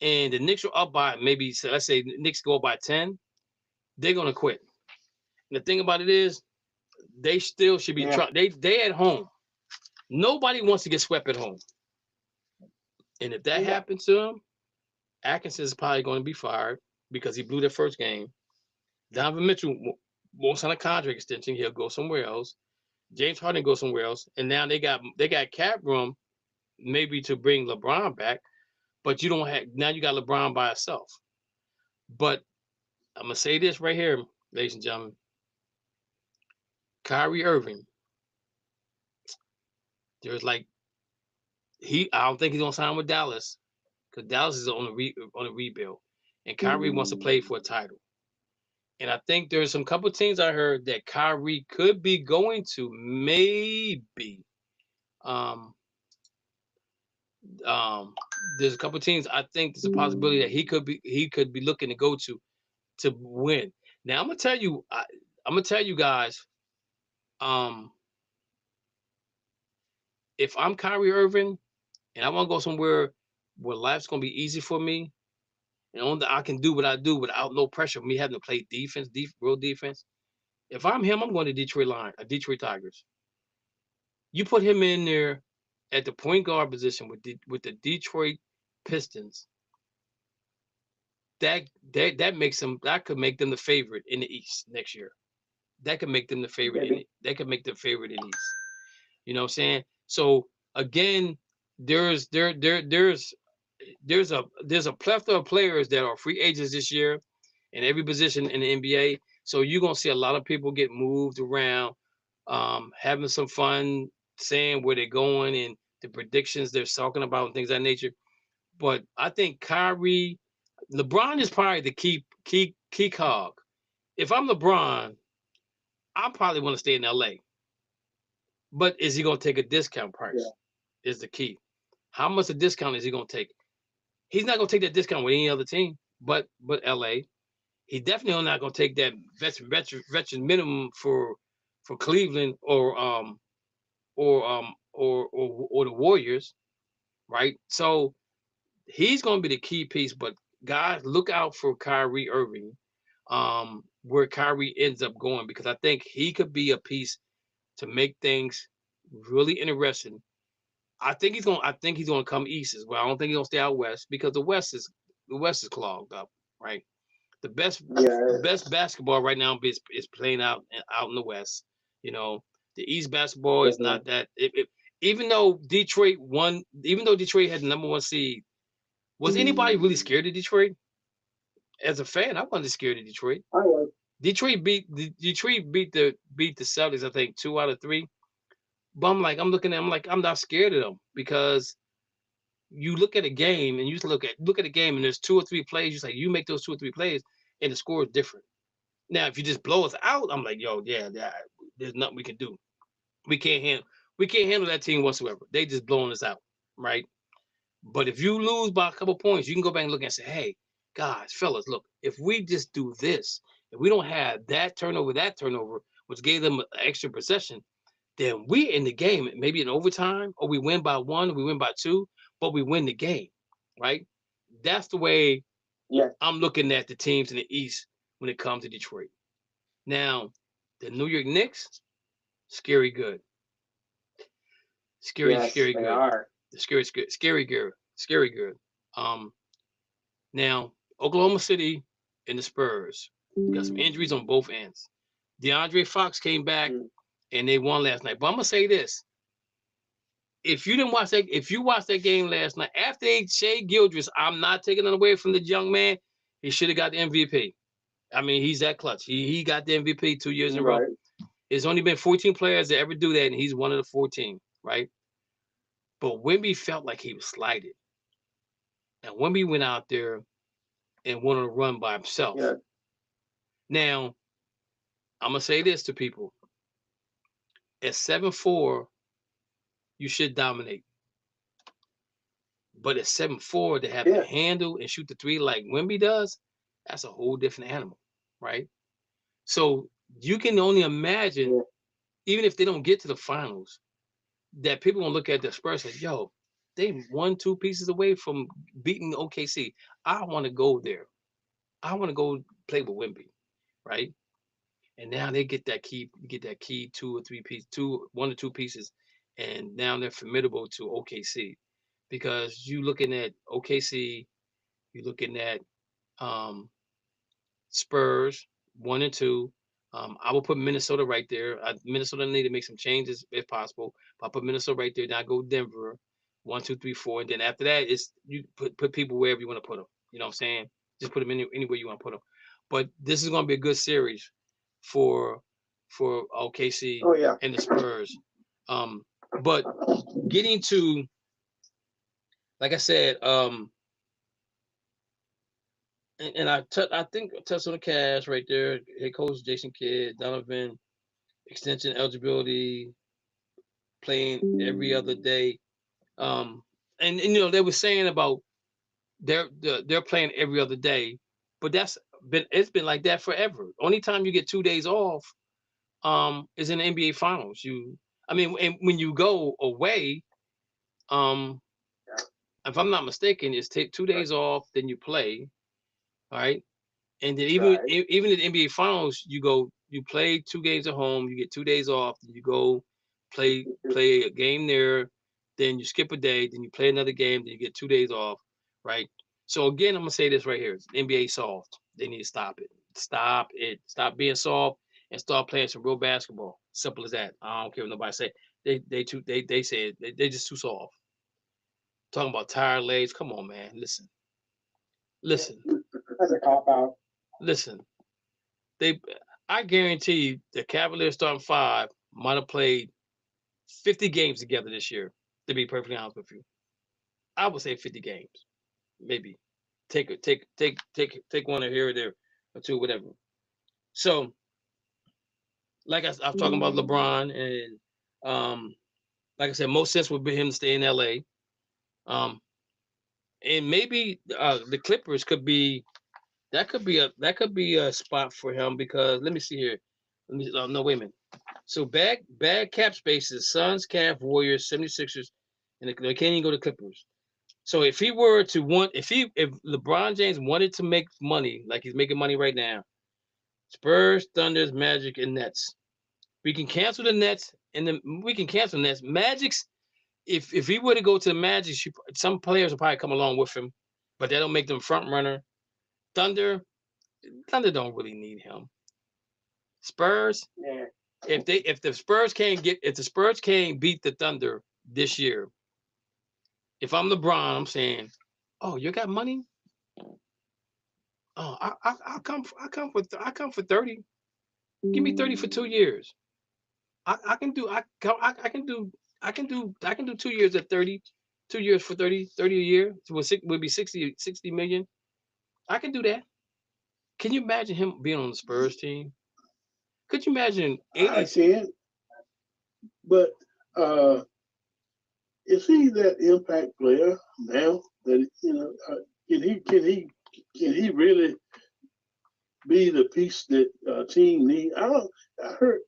and the Knicks are up by maybe, let's say the Knicks go up by 10, they're gonna quit. And the thing about it is, they still should be trying. They at home. Nobody wants to get swept at home. And if that happens to him, Atkinson is probably going to be fired because he blew their first game. Donovan Mitchell won't sign a contract extension. He'll go somewhere else. James Harden goes somewhere else. And now they got cap room maybe to bring LeBron back, but you don't have, now you got LeBron by himself. But I'm going to say this right here, ladies and gentlemen. Kyrie Irving, there's like, I don't think he's going to sign with Dallas because Dallas is on a rebuild. And Kyrie wants to play for a title. And I think there's some couple teams I heard that Kyrie could be going to, maybe. There's a couple teams I think there's a possibility that he could be looking to go to win. Now I'm gonna tell you guys, if I'm Kyrie Irving and I want to go somewhere where life's gonna be easy for me, and I can do what I do without no pressure of me having to play defense, real defense. If I'm him, I'm going to Detroit Tigers. You put him in there at the point guard position with the Detroit Pistons. That could make them the favorite in the East next year. That could make them the favorite. That could make them favorite in the East. You know what I'm saying? So again, there's a plethora of players that are free agents this year in every position in the NBA. So you're gonna see a lot of people get moved around, having some fun, saying where they're going and the predictions they're talking about and things of that nature. But I think LeBron is probably the key cog. If I'm LeBron, I probably want to stay in LA. But is he gonna take a discount price? Yeah. Is the key. How much a discount is he gonna take? He's not gonna take that discount with any other team, but LA. He definitely not gonna take that veteran minimum for Cleveland or the Warriors, right? So he's gonna be the key piece. But guys, look out for Kyrie Irving, where Kyrie ends up going, because I think he could be a piece to make things really interesting. I think he's gonna come east as well. I don't think he's gonna stay out west, because the west is clogged up, right? The best basketball right now is playing out in the west. You know, the East basketball is not that. Even though Detroit won, even though Detroit had the #1 seed, was anybody really scared of Detroit? As a fan, I wasn't scared of Detroit. I was. Detroit beat the Celtics, I think 2 out of 3. But I'm looking at them like I'm not scared of them, because you look at a game and you look at a game and there's 2 or 3 plays. You say you make those 2 or 3 plays and the score is different. Now, if you just blow us out, I'm like, yo, yeah, there's nothing we can do. We can't handle that team whatsoever. They just blowing us out, right? But if you lose by a couple points, you can go back and look and say, hey, guys, fellas, look, if we just do this, if we don't have that turnover, which gave them an extra possession, then we in the game, maybe in overtime, or we win by 1, or we win by 2, but we win the game, right? That's the way I'm looking at the teams in the East when it comes to Detroit. Now, the New York Knicks, scary good. Scary good. Are. Scary good. Now, Oklahoma City and the Spurs got some injuries on both ends. DeAndre Fox came back and they won last night. But I'm gonna say this: if you watched that game last night, after Shai Gilgeous, I'm not taking it away from the young man. He should have got the MVP. I mean, he's that clutch. He got the MVP 2 years in a row. There's only been 14 players that ever do that, and he's one of the 14, right? But Wemby felt like he was slighted. And Wemby went out there and went on a run by himself. Yeah. Now, I'm going to say this to people. At 7'4", you should dominate. But at 7'4", to have to handle and shoot the 3 like Wemby does, that's a whole different animal, right? So you can only imagine, even if they don't get to the finals, that people gonna look at the Spurs and say, yo, they 1-2 pieces away from beating OKC. I want to go there. I want to go play with Wemby, right? And now they get that key 1 or 2 pieces, and now they're formidable to OKC, because you looking at OKC, you're looking at Spurs 1 and 2. I will put Minnesota right there. Minnesota need to make some changes if possible. But I put Minnesota right there. Then I go Denver 1, 2, 3, 4. And then after that, it's you put people wherever you want to put them. You know what I'm saying? Just put them anywhere you want to put them. But this is going to be a good series for OKC and the Spurs. But getting to, like I said, and I think I touched on the Cavs right there. Head coach Jason Kidd, Donovan, extension eligibility, playing every other day. And you know, they were saying about they're playing every other day, but it's been like that forever. Only time you get 2 days off is in the NBA finals. And when you go away, if I'm not mistaken, it's take 2 days off, then you play. All right. And then even in the NBA finals, you play 2 games at home, you get 2 days off, then you go play a game there, then you skip a day, then you play another game, then you get 2 days off, right? So again, I'm gonna say this right here. NBA soft. They need to stop it. Stop it. Stop being soft and start playing some real basketball. Simple as that. I don't care what nobody say. They say they just too soft. Talking about tired legs. Come on, man. Listen. That's a cop out. Listen, I guarantee you the Cavaliers starting 5 might have played 50 games together this year, to be perfectly honest with you. I would say 50 games. Maybe. Take one or here or there or two, whatever. So, like I'm talking about LeBron, and like I said, most sense would be him to stay in LA. And maybe the Clippers could be a spot for him, because let me see here. No, wait a minute. So bad cap spaces: Suns, Cavs, Warriors, 76ers, and they can't even go to Clippers. So if LeBron James wanted to make money like he's making money right now, Spurs, Thunders, Magic, and Nets. We can cancel the Nets, and then we can cancel the Nets. Magic's, if he were to go to the Magic, some players will probably come along with him, but that don't make them front runner. Thunder don't really need him. Spurs, yeah. If the Spurs can't beat the Thunder this year, if I'm LeBron, I'm saying, oh, you got money? Oh, I'll come for 30. Give me 30 for 2 years. I can do 2 years at 30, 2 years for 30 a year. Would be 60 million. I can do that. Can you imagine him being on the Spurs team? Could you imagine 80? I can, but is he that impact player now? That can he really be the piece that team need? I heard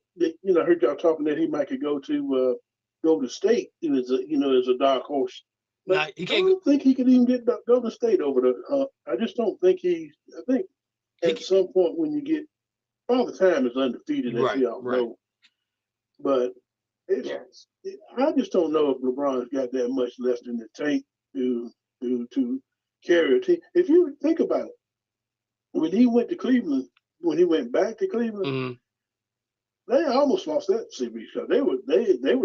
y'all talking that he might could go to State as a dark horse. But nah, I don't think he could even get Golden State over the. I just don't think I think at some point when you get Father Time is undefeated, as we all know. But I just don't know if LeBron's got that much left in the tank to carry a team. If you think about it, when he went to Cleveland, when he went back to Cleveland, they almost lost that series. So they were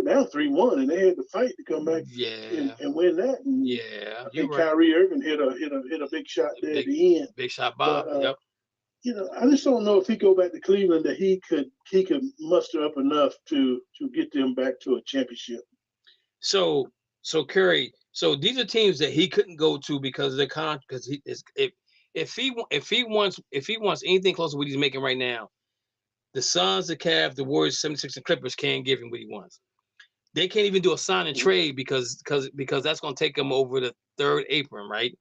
down 3-1, and they had to fight to come back and win that. And I think Kyrie Irving hit a big shot there at the end. Big shot, Bob. Yep. I just don't know if he go back to Cleveland that he could muster up enough to get them back to a championship. So Curry, so these are teams that he couldn't go to because of the contract. Because if he wants anything close to what he's making right now, the Suns, the Cavs, the Warriors, 76ers, and Clippers can't give him what he wants. They can't even do a sign and trade because that's going to take him over the third apron, right?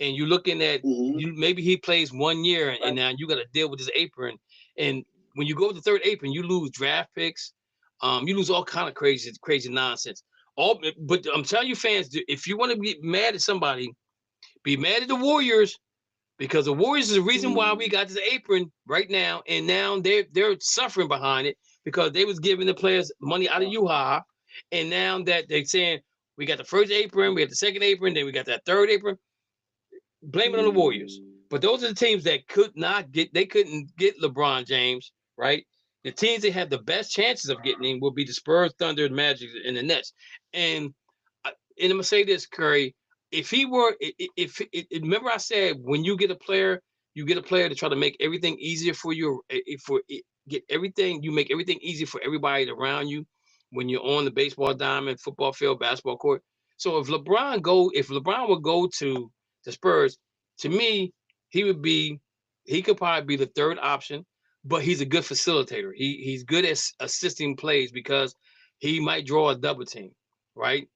And you're looking at maybe he plays 1 year, and now you got to deal with this apron. And when you go to the third apron, you lose draft picks, you lose all kind of crazy nonsense. But I'm telling you, fans, if you want to be mad at somebody, be mad at the Warriors, because the Warriors is the reason why we got this apron right now, and now they're suffering behind it because they was giving the players money out of UHA, and now that they're saying, We got the first apron, we got the second apron, then we got that third apron. Blame it on the Warriors. But those are the teams that couldn't get LeBron James, right? The teams that had the best chances of getting him will be the Spurs, Thunder, Magic, and the Nets. And I'm gonna say this, Curry. If remember I said when you get a player to try to make everything easier for you, you make everything easy for everybody around you when you're on the baseball diamond, football field, basketball court. So if LeBron would go to the Spurs, to me, he could probably be the third option, but he's a good facilitator. He's good at assisting plays because he might draw a double team, right?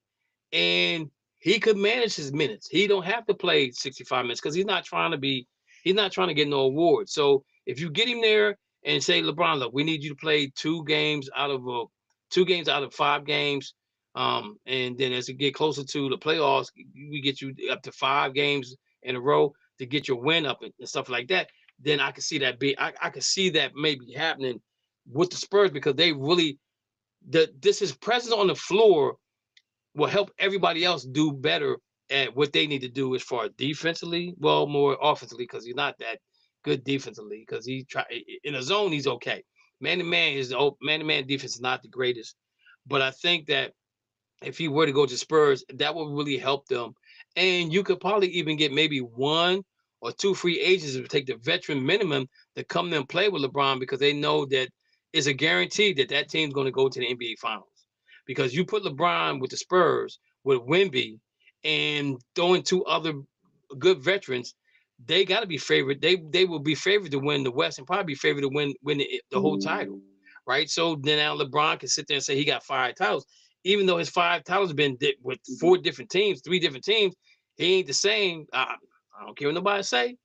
And he could manage his minutes. He don't have to play 65 minutes because he's not trying to get no award. So if you get him there and say, LeBron, look, we need you to play 2 games out of 5 games. And then as you get closer to the playoffs, we get you up to 5 games in a row to get your win up and stuff like that. Then I could see that I could see that maybe happening with the Spurs because they really his presence on the floor will help everybody else do better at what they need to do as far as defensively, well, more offensively, because he's not that good defensively, because in a zone, he's okay. Man-to-man defense is not the greatest. But I think that if he were to go to Spurs, that would really help them. And you could probably even get maybe 1 or 2 free agents to take the veteran minimum to come and play with LeBron because they know that it's a guarantee that team's going to go to the NBA Finals. Because you put LeBron with the Spurs, with Wemby, and throwing 2 other good veterans, they got to be favored. They will be favored to win the West and probably be favored to win the whole title, right? So then now LeBron can sit there and say he got 5 titles, even though his 5 titles have been with 4 different teams, 3 different teams. He ain't the same. I don't care what nobody say.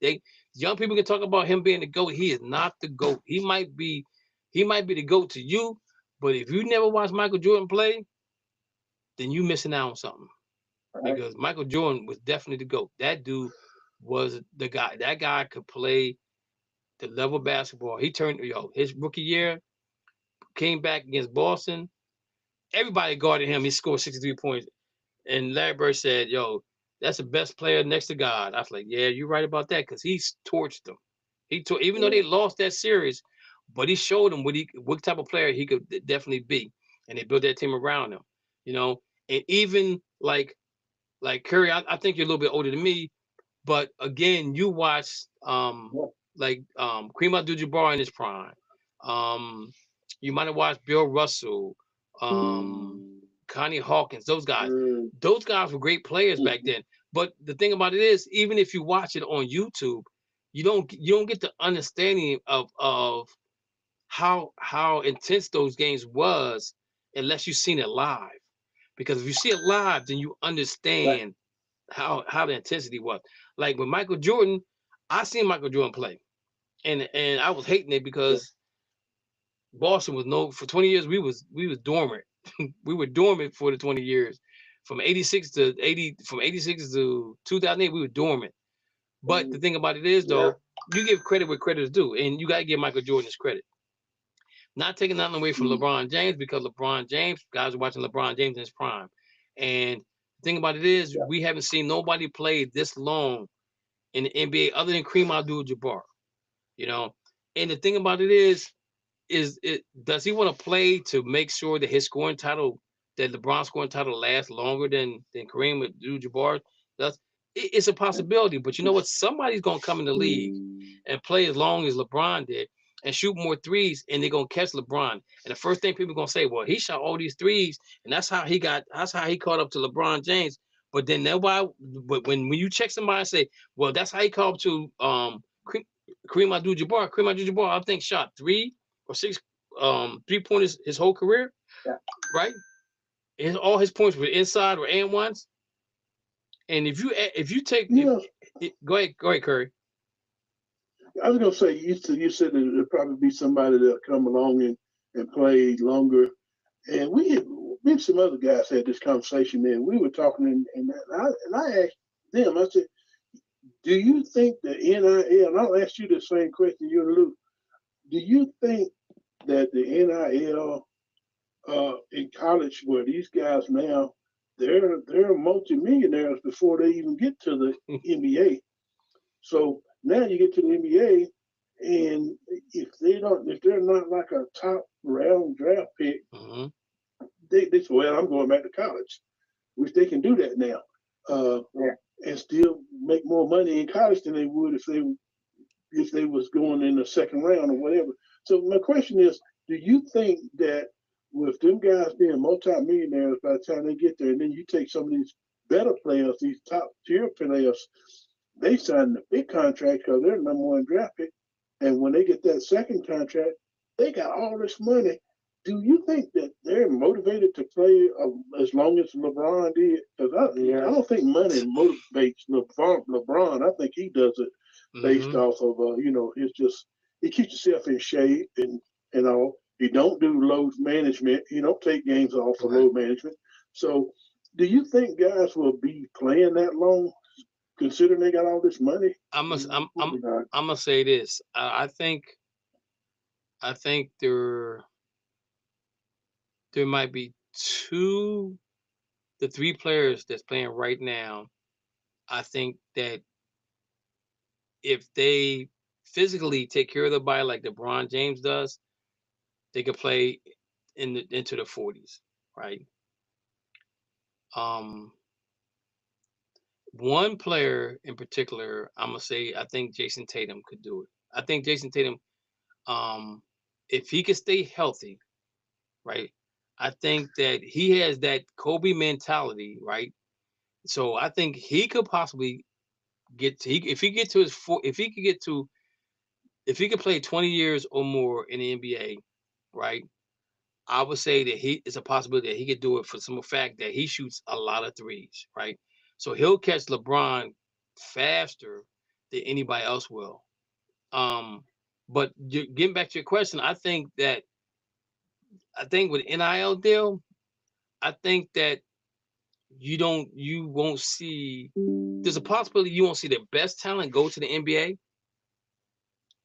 Young people can talk about him being the GOAT. He is not the GOAT. He might be the GOAT to you. But if you never watched Michael Jordan play, then you missing out on something. Right. Because Michael Jordan was definitely the GOAT. That dude was the guy. That guy could play the level of basketball. He turned, his rookie year, came back against Boston. Everybody guarded him. He scored 63 points. And Larry Bird said, that's the best player next to God. I was like, yeah, you're right about that, because he's torched them. Even though they lost that series, but he showed them what type of player he could definitely be, and they built that team around him, And even like Curry, I think you're a little bit older than me, but again, you watched Kareem Abdul-Jabbar in his prime. You might have watched Bill Russell, Connie Hawkins, those guys. Those guys were great players back then. But the thing about it is, even if you watch it on YouTube, you don't get the understanding of how intense those games was unless you've seen it live. Because if you see it live, then you understand how the intensity was. Like with Michael Jordan, I seen Michael Jordan play, and I was hating it because Boston was for 20 years we was dormant. We were dormant for the 20 years. From 86 to 2008, we were dormant. But the thing about it is, though, you give credit where credit is due, and you got to give Michael Jordan his credit. Not taking nothing away from LeBron James, because LeBron James, guys are watching LeBron James in his prime. And the thing about it is, we haven't seen nobody play this long in the NBA other than Kareem Abdul-Jabbar. And the thing about it is does he want to play to make sure that his scoring title, that LeBron's scoring title lasts longer than Kareem Abdul-Jabbar does? It's a possibility, but you know what? Somebody's gonna come in the league and play as long as LeBron did and shoot more threes, and they're gonna catch LeBron. And the first thing people are gonna say, well, he shot all these threes, and that's how he caught up to LeBron James. But then when you check somebody and say, well, that's how he caught up to Kareem Abdul-Jabbar, I think shot 3 or 6 3-pointers his whole career, right? And all his points were inside or and ones. And if you take, go ahead, Curry. I was gonna say you said that there'll probably be somebody that'll come along and play longer, and me and some other guys had this conversation, and we were talking, and I asked them, I said, do you think the NIL? And I'll ask you the same question, you and Luke. Do you think that the NIL in college, where these guys now they're multimillionaires before they even get to the NBA. So now you get to the NBA, and if they're not like a top round draft pick, they say, well, I'm going back to college, which they can do that now, and still make more money in college than they would if they was going in the second round or whatever. So my question is, do you think that with them guys being multi-millionaires by the time they get there, and then you take some of these better players, these top tier players, they sign the big contract because they're number one draft pick, and when they get that second contract, they got all this money. Do you think that they're motivated to play as long as LeBron did? Because I don't think money motivates LeBron. I think he does it based off of it's just he keeps himself in shape and all. He don't do load management. He don't take games off for load management. So, do you think guys will be playing that long, considering they got all this money? I'm gonna say this. I think there might be 2 to 3 players that's playing right now. I think that if they physically take care of their body like LeBron James does, they could play into the 40s, right? One player in particular, I'm gonna say, I think Jason Tatum could do it. I think Jason Tatum, if he could stay healthy, right? I think that he has that Kobe mentality, right? So I think he could possibly get to, if he could play 20 years or more in the NBA, right? I would say that it's a possibility that he could do it for some fact that he shoots a lot of threes, right? So he'll catch LeBron faster than anybody else will. But getting back to your question, I think with NIL deal, I think that you won't see, there's a possibility you won't see the best talent go to the NBA,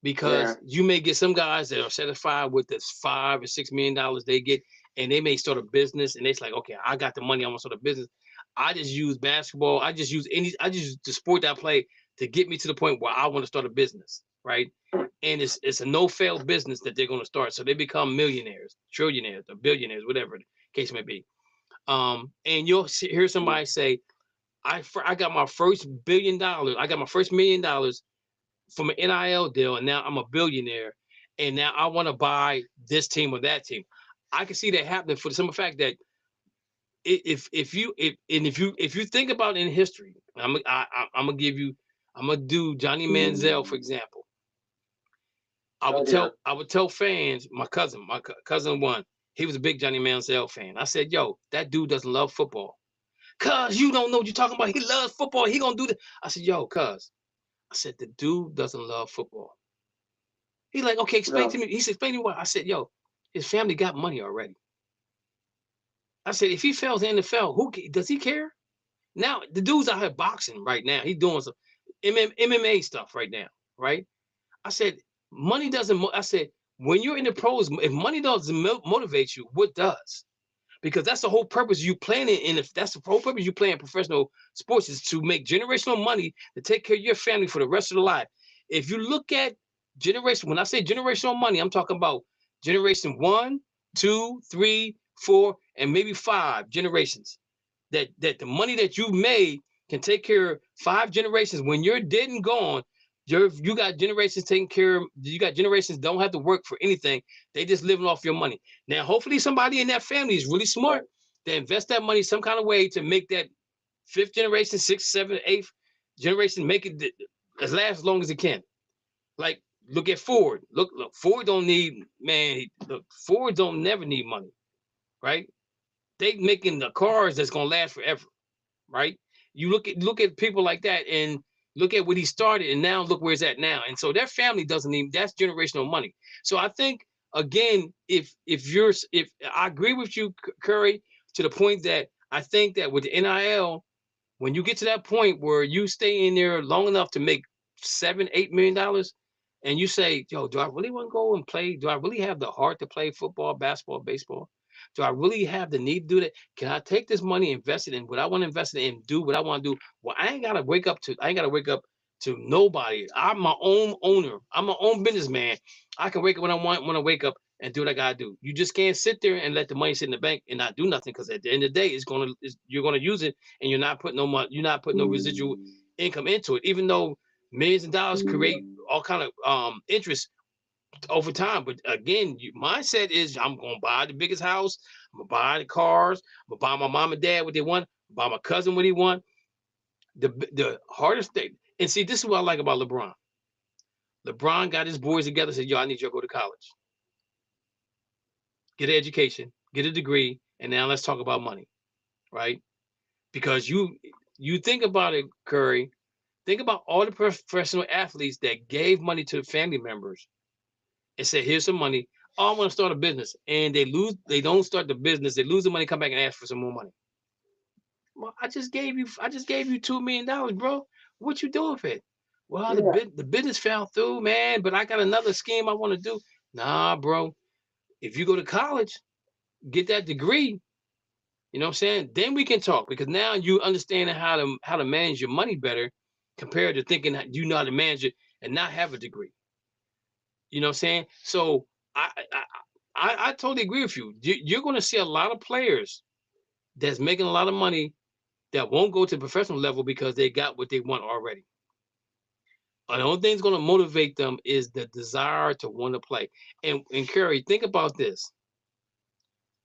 because you may get some guys that are satisfied with this $5 or $6 million they get, and they may start a business, and it's like, okay, I got the money, I want to start a business. I just use basketball, I just use the sport that I play to get me to the point where I want to start a business, right? And it's a no-fail business that they're going to start. So they become millionaires, trillionaires, or billionaires, whatever the case may be. And you'll hear somebody say, I got my first $1 billion, I got my first $1 million from an NIL deal, and now I'm a billionaire, and now I want to buy this team or that team. I can see that happening for the simple fact that if you think about it in history, I'm gonna do Johnny Manziel, for example. I would tell fans, my cousin one, he was a big Johnny Manziel fan. I said, yo, that dude doesn't love football. Cuz you don't know what you're talking about. He loves football. He gonna do that. I said, yo, cuz. I said, the dude doesn't love football. He's like, okay, explain to me. He said, explain to me why. I said, yo, his family got money already. I said, if he fails in the NFL, does he care? Now, the dude's out here boxing right now. He's doing some MMA stuff right now, right? I said, money doesn't, I said, when you're in the pros, if money doesn't motivate you, what does? Because that's the whole purpose you playing in. If that's the whole purpose you play in professional sports, is to make generational money to take care of your family for the rest of the life. If you look at generation, when I say generational money, I'm talking about generation 1, 2, 3, 4, and maybe 5 generations. That the money that you made can take care of 5 generations. When you're dead and gone, you got generations taking care of, you got generations don't have to work for anything. They just living off your money. Now, hopefully somebody in that family is really smart. They invest that money some kind of way to make that 5th generation, 6th, 7th, 8th generation, make it as last as long as it can. Like, look at Ford. Look, Ford don't need, Ford don't never need money, right? They making the cars that's gonna last forever, right? You look at people like that, and look at what he started, and now look where it's at now. And so their family doesn't even, that's generational money. So I think, again, if I agree with you, Curry, to the point that I think that with the NIL, when you get to that point where you stay in there long enough to make $7-8 million, and you say, yo, do I really want to go and play? Do I really have the heart to play football, basketball, baseball? Do I really have the need to do that? Can I take this money, invest it in what I want to invest it in, do what I want to do? Well, I ain't gotta wake up to nobody. I'm my own owner. I'm my own businessman. I can wake up when I want to wake up and do what I gotta do. You just can't sit there and let the money sit in the bank and not do nothing, because at the end of the day, you're gonna use it, and you're not putting no money, you're not putting no residual income into it, even though millions of dollars create all kind of interest over time. But again, mindset is, I'm gonna buy the biggest house, I'm gonna buy the cars, I'm gonna buy my mom and dad what they want, buy my cousin what he want. The hardest thing, and see, this is what I like about LeBron. LeBron got his boys together, said, yo, I need you to go to college, get an education, get a degree, and now let's talk about money, right? Because you think about it, Curry, think about all the professional athletes that gave money to the family members and said, here's some money. Oh, I want to start a business. And they don't start the business, they lose the money, come back and ask for some more money. Well, I just gave you $2 million, bro. What you doing with it? Well, the business fell through, man, but I got another scheme I want to do. Nah, bro. If you go to college, get that degree, you know what I'm saying? Then we can talk, because now you understand how to manage your money better compared to thinking that you know how to manage it and not have a degree. You know what I'm saying? So I totally agree with you. You're going to see a lot of players that's making a lot of money that won't go to the professional level because they got what they want already. The only thing that's going to motivate them is the desire to want to play. And Curry, think about this.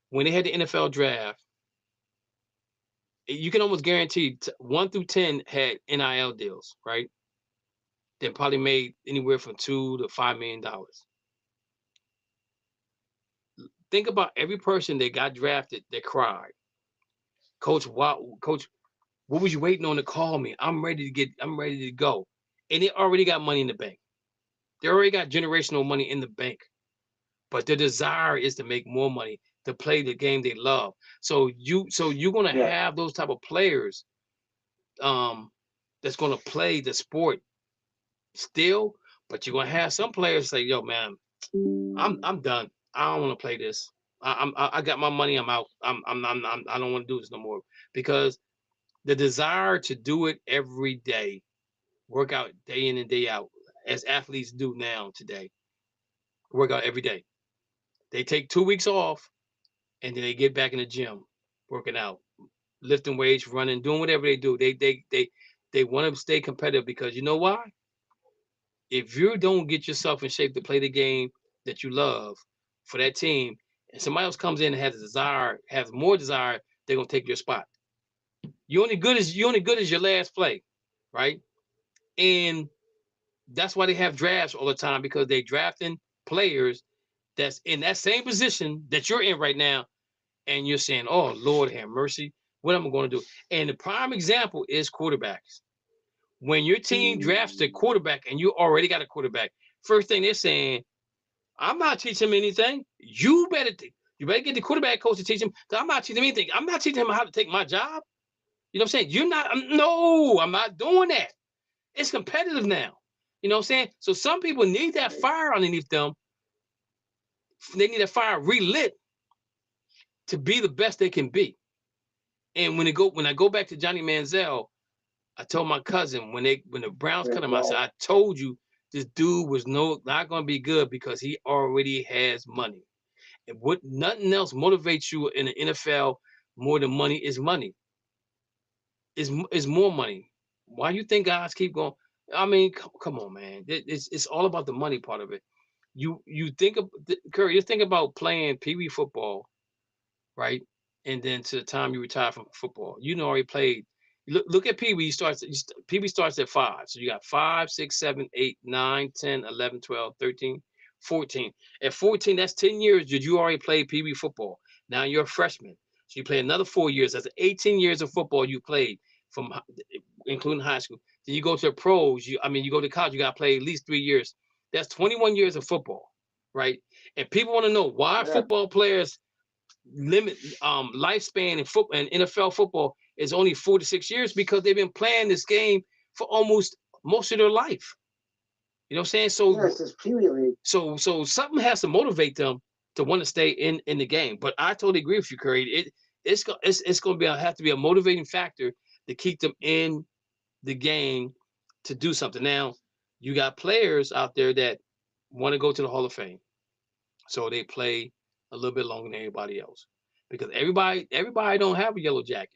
When they had the NFL draft, you can almost guarantee 1 through 10 had NIL deals, right? They probably made anywhere from $2 to $5 million. Think about every person that got drafted that cried. Coach, what was you waiting on to call me? I'm ready to go. And they already got money in the bank. They already got generational money in the bank. But the desire is to make more money, to play the game they love. So you're gonna have those type of players that's gonna play the sport still, but you're gonna have some players say, yo, man, I'm done. I don't want to play this. I got my money, I'm out. I don't want to do this no more. Because the desire to do it every day, work out day in and day out, as athletes do now today, work out every day. They take 2 weeks off and then they get back in the gym, working out, lifting weights, running, doing whatever they do. They want to stay competitive, because you know why? If you don't get yourself in shape to play the game that you love for that team, and somebody else comes in and has more desire, they're gonna take your spot. You're only good as your last play, right? And that's why they have drafts all the time, because they drafting players that's in that same position that you're in right now, and you're saying, oh, Lord have mercy, what am I going to do? And the prime example is quarterbacks. When your team drafts a quarterback and you already got a quarterback, first thing they're saying, I'm not teaching him anything. You better get the quarterback coach to teach him. I'm not teaching him anything. I'm not teaching him how to take my job. You know what I'm saying? I'm not doing that. It's competitive now. You know what I'm saying? So some people need that fire underneath them. They need that fire relit to be the best they can be. And when I go back to Johnny Manziel, I told my cousin when the Browns cut him, I said, I told you this dude was not going to be good, because he already has money. And nothing else motivates you in the NFL more than money is money. Is more money. Why do you think guys keep going? I mean, come on, man. It's all about the money part of it. You think of Curry, you think about playing Pee Wee football, right? And then to the time you retire from football, you already played. Look at Pee Wee. Pee Wee starts at 5. So you got 5, 6, 7, 8, 9, 10, 11, 12, 13, 14. At 14, that's 10 years. Did you already play Pee Wee football? Now you're a freshman. So you play another 4 years. That's 18 years of football you played, including high school. Then you go to the pros. You go to college. You got to play at least 3 years. That's 21 years of football, right? And people want to know why football players limit lifespan in football and NFL football is only 4 to 6 years, because they've been playing this game for almost most of their life. You know what I'm saying? So, so something has to motivate them to want to stay in the game. But I totally agree with you, Curry. It's going to have to be a motivating factor to keep them in the game to do something. Now, you got players out there that want to go to the Hall of Fame, so they play a little bit longer than everybody else, because everybody don't have a yellow jacket.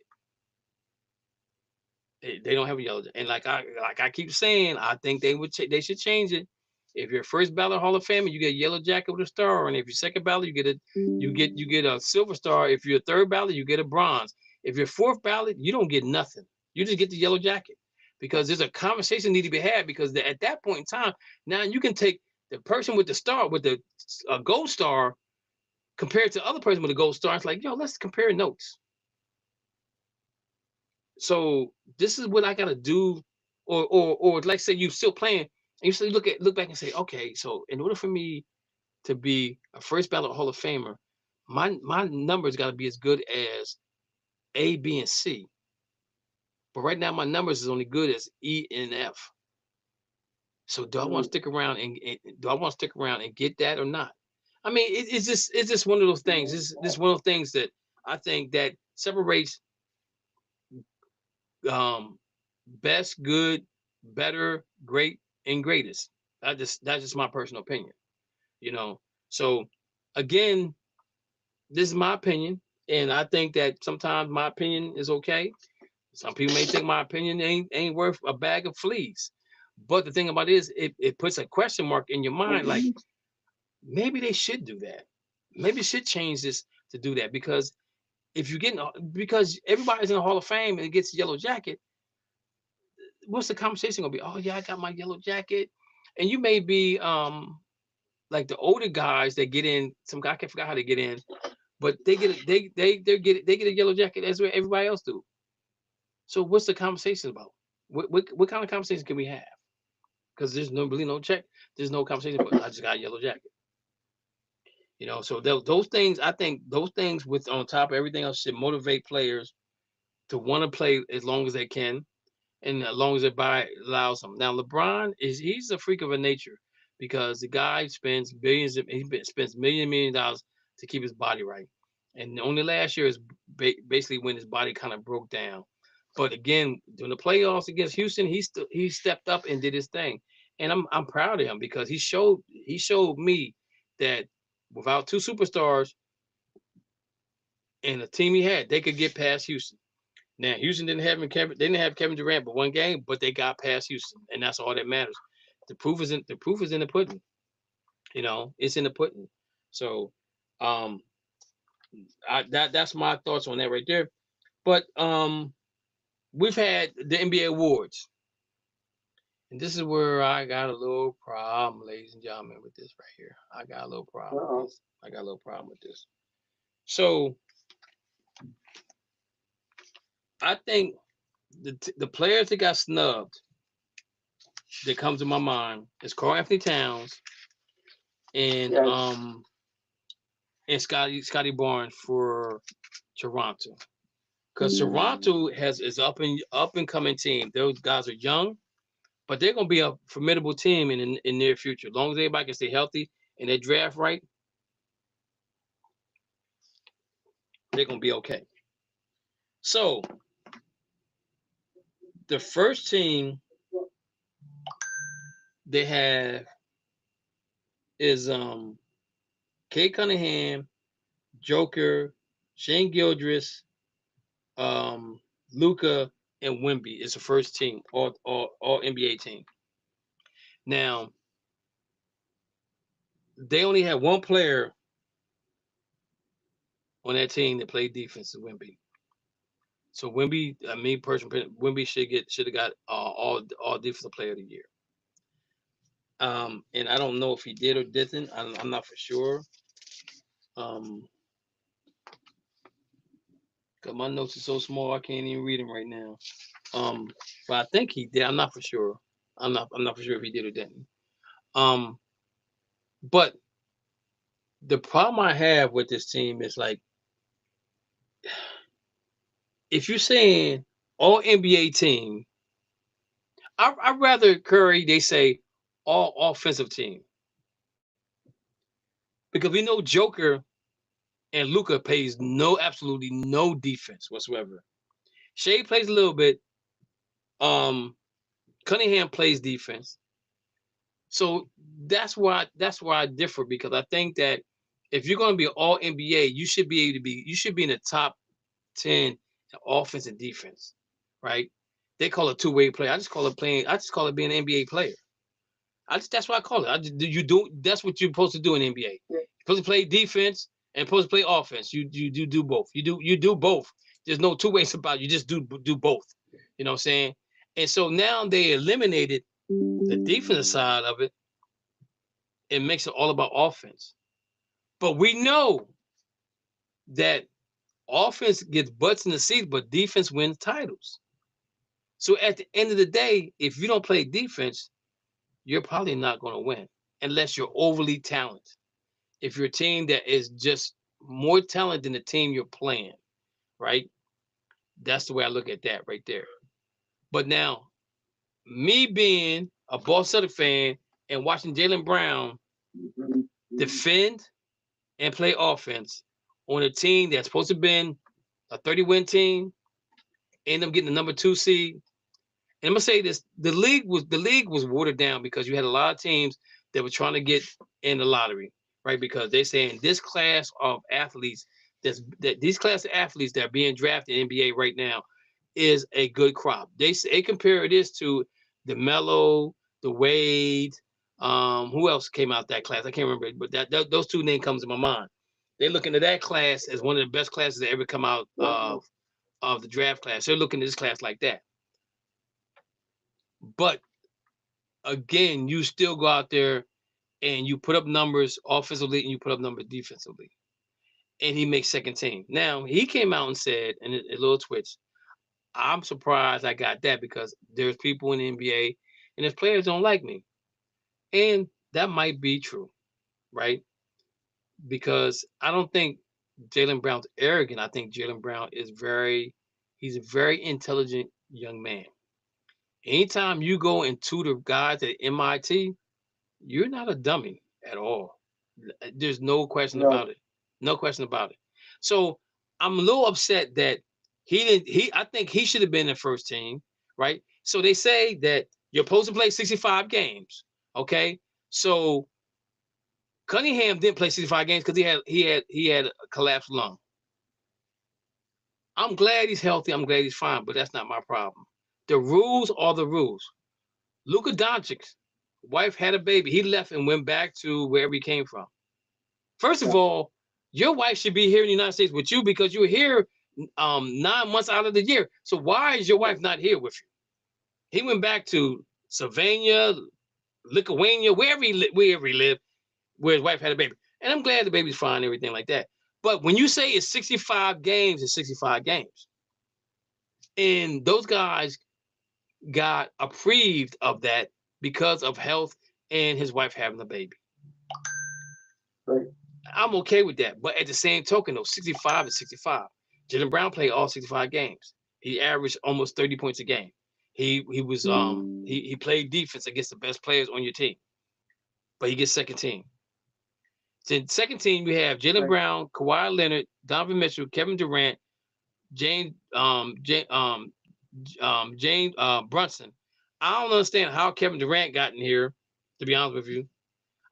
They don't have a yellow jacket. And like I keep saying, I think they should change it. If you're first ballot Hall of Famer, you get a yellow jacket with a star, and if you're second ballot, you get a silver star. If you're third ballot, you get a bronze. If you're fourth ballot, you don't get nothing. You just get the yellow jacket, because there's a conversation need to be had, because at that point in time, now you can take the person with the star, with the gold star, compared to the other person with a gold star. It's like, yo, let's compare notes. So this is what I gotta do, or like say you still playing, and you still look back and say, okay, so in order for me to be a first ballot Hall of Famer, my numbers got to be as good as A, B, and C. But right now my numbers is only good as E and F. So do I want to stick around and get that or not? I mean, it's just one of those things. It's one of those things that I think that separates best, good, better, great, and greatest. That's just my personal opinion, you know. So again, this is my opinion, and I think that sometimes my opinion is okay. Some people may think my opinion ain't worth a bag of fleas. But the thing about it is, it puts a question mark in your mind, like maybe they should do that. Maybe it should change this to do that, because if you're getting, because everybody's in the Hall of Fame and gets a yellow jacket, what's the conversation gonna be? Oh yeah, I got my yellow jacket, and you may be like the older guys that get in. Some guy, I forgot how they get in, but they get a yellow jacket as well everybody else do. So what's the conversation about? What kind of conversation can we have? Because there's really no check. There's no conversation. But I just got a yellow jacket. You know, so those things, I think those things with on top of everything else should motivate players to want to play as long as they can, and as long as their body allows them. Now, LeBron he's a freak of a nature, because the guy spends billions, spends million dollars to keep his body right. And only last year is basically when his body kind of broke down. But again, during the playoffs against Houston, he stepped up and did his thing, and I'm proud of him, because he showed me that without two superstars and the team he had, they could get past Houston. Now, Houston didn't have Kevin Durant but one game, but they got past Houston, and that's all that matters. The proof is in the pudding. You know, it's in the pudding. So, that's my thoughts on that right there. But we've had the NBA awards, and this is where I got a little problem, ladies and gentlemen, with this right here. I got a little problem. I got a little problem with this. So, I think the players that got snubbed that comes to my mind is Karl-Anthony Towns and and Scotty Barnes for Toronto, because Toronto is up and coming team. Those guys are young, but they're gonna be a formidable team in near future. As long as everybody can stay healthy and they draft right, they're gonna be okay. So the first team they have is Kate Cunningham, Joker, Shane Gilgeous, Luka, and Wemby is the first team, all NBA team. Now, they only had one player on that team that played defense, Wemby. So Wemby, me personally, Wemby should have got all defensive player of the year. And I don't know if he did or didn't. I'm not for sure. Cause my notes are so small I can't even read them right now. But I think he did. I'm not for sure. I'm not for sure if he did or didn't. But the problem I have with this team is, like, if you're saying all NBA team, I'd rather Curry, they say all offensive team. because we know Joker and Luka plays absolutely no defense whatsoever. Shea plays a little bit. Cunningham plays defense. So that's why I differ, because I think that if you're going to be all NBA, you should be in the top 10 in offense and defense, right? They call it two-way play. I just call it being an NBA player. That's what I call it. That's what you're supposed to do in NBA. Yeah. You're supposed to play defense and supposed to play offense. You do both. You do both. There's no two ways about it. You just do both. You know what I'm saying? And so now they eliminated the defensive side of it. It makes it all about offense. But we know that offense gets butts in the seats, but defense wins titles. So at the end of the day, if you don't play defense, you're probably not going to win unless you're overly talented. If you're a team that is just more talented than the team you're playing, right? That's the way I look at that right there. But now, me being a Boston Celtics fan and watching Jaylen Brown defend and play offense on a team that's supposed to have been a 30-win team, end up getting the number 2 seed. And I'm gonna say this: the league was watered down because you had a lot of teams that were trying to get in the lottery, right? Because they're saying this class of athletes, these class of athletes that are being drafted in NBA right now is a good crop. They compare this to the Melo, the Wade, who else came out that class? I can't remember, but those two names comes to my mind. They're looking at that class as one of the best classes that ever come out of the draft class. They're looking at this class like that. But again, you still go out there and you put up numbers offensively and you put up numbers defensively. And he makes second team. Now, he came out and said, in a little twitch, I'm surprised I got that because there's people in the NBA and his players don't like me. And that might be true, right? Because I don't think Jaylen Brown's arrogant. I think Jaylen Brown he's a very intelligent young man. Anytime you go and tutor guys at MIT, you're not a dummy at all. There's no question about it. No question about it. So I'm a little upset that I think he should have been in the first team, right? So they say that you're supposed to play 65 games. Okay. So Cunningham didn't play 65 games because he had a collapsed lung. I'm glad he's healthy. I'm glad he's fine, but that's not my problem. The rules are the rules. Luka Doncic's wife had a baby. He left and went back to wherever he came from. First of all, your wife should be here in the United States with you because you were here 9 months out of the year. So why is your wife not here with you? He went back to Sylvania, Lithuania, wherever he lived, where his wife had a baby. And I'm glad the baby's fine and everything like that. But when you say it's 65 games, it's 65 games. And those guys got approved of that because of health and his wife having a baby. Right. I'm okay with that. But at the same token, though, 65 is 65. Jaylen Brown played all 65 games. He averaged almost 30 points a game. He played defense against the best players on your team. But he gets second team. Then second team, you have Jaylen Brown, Kawhi Leonard, Donovan Mitchell, Kevin Durant, James Brunson. I don't understand how Kevin Durant got in here, to be honest with you.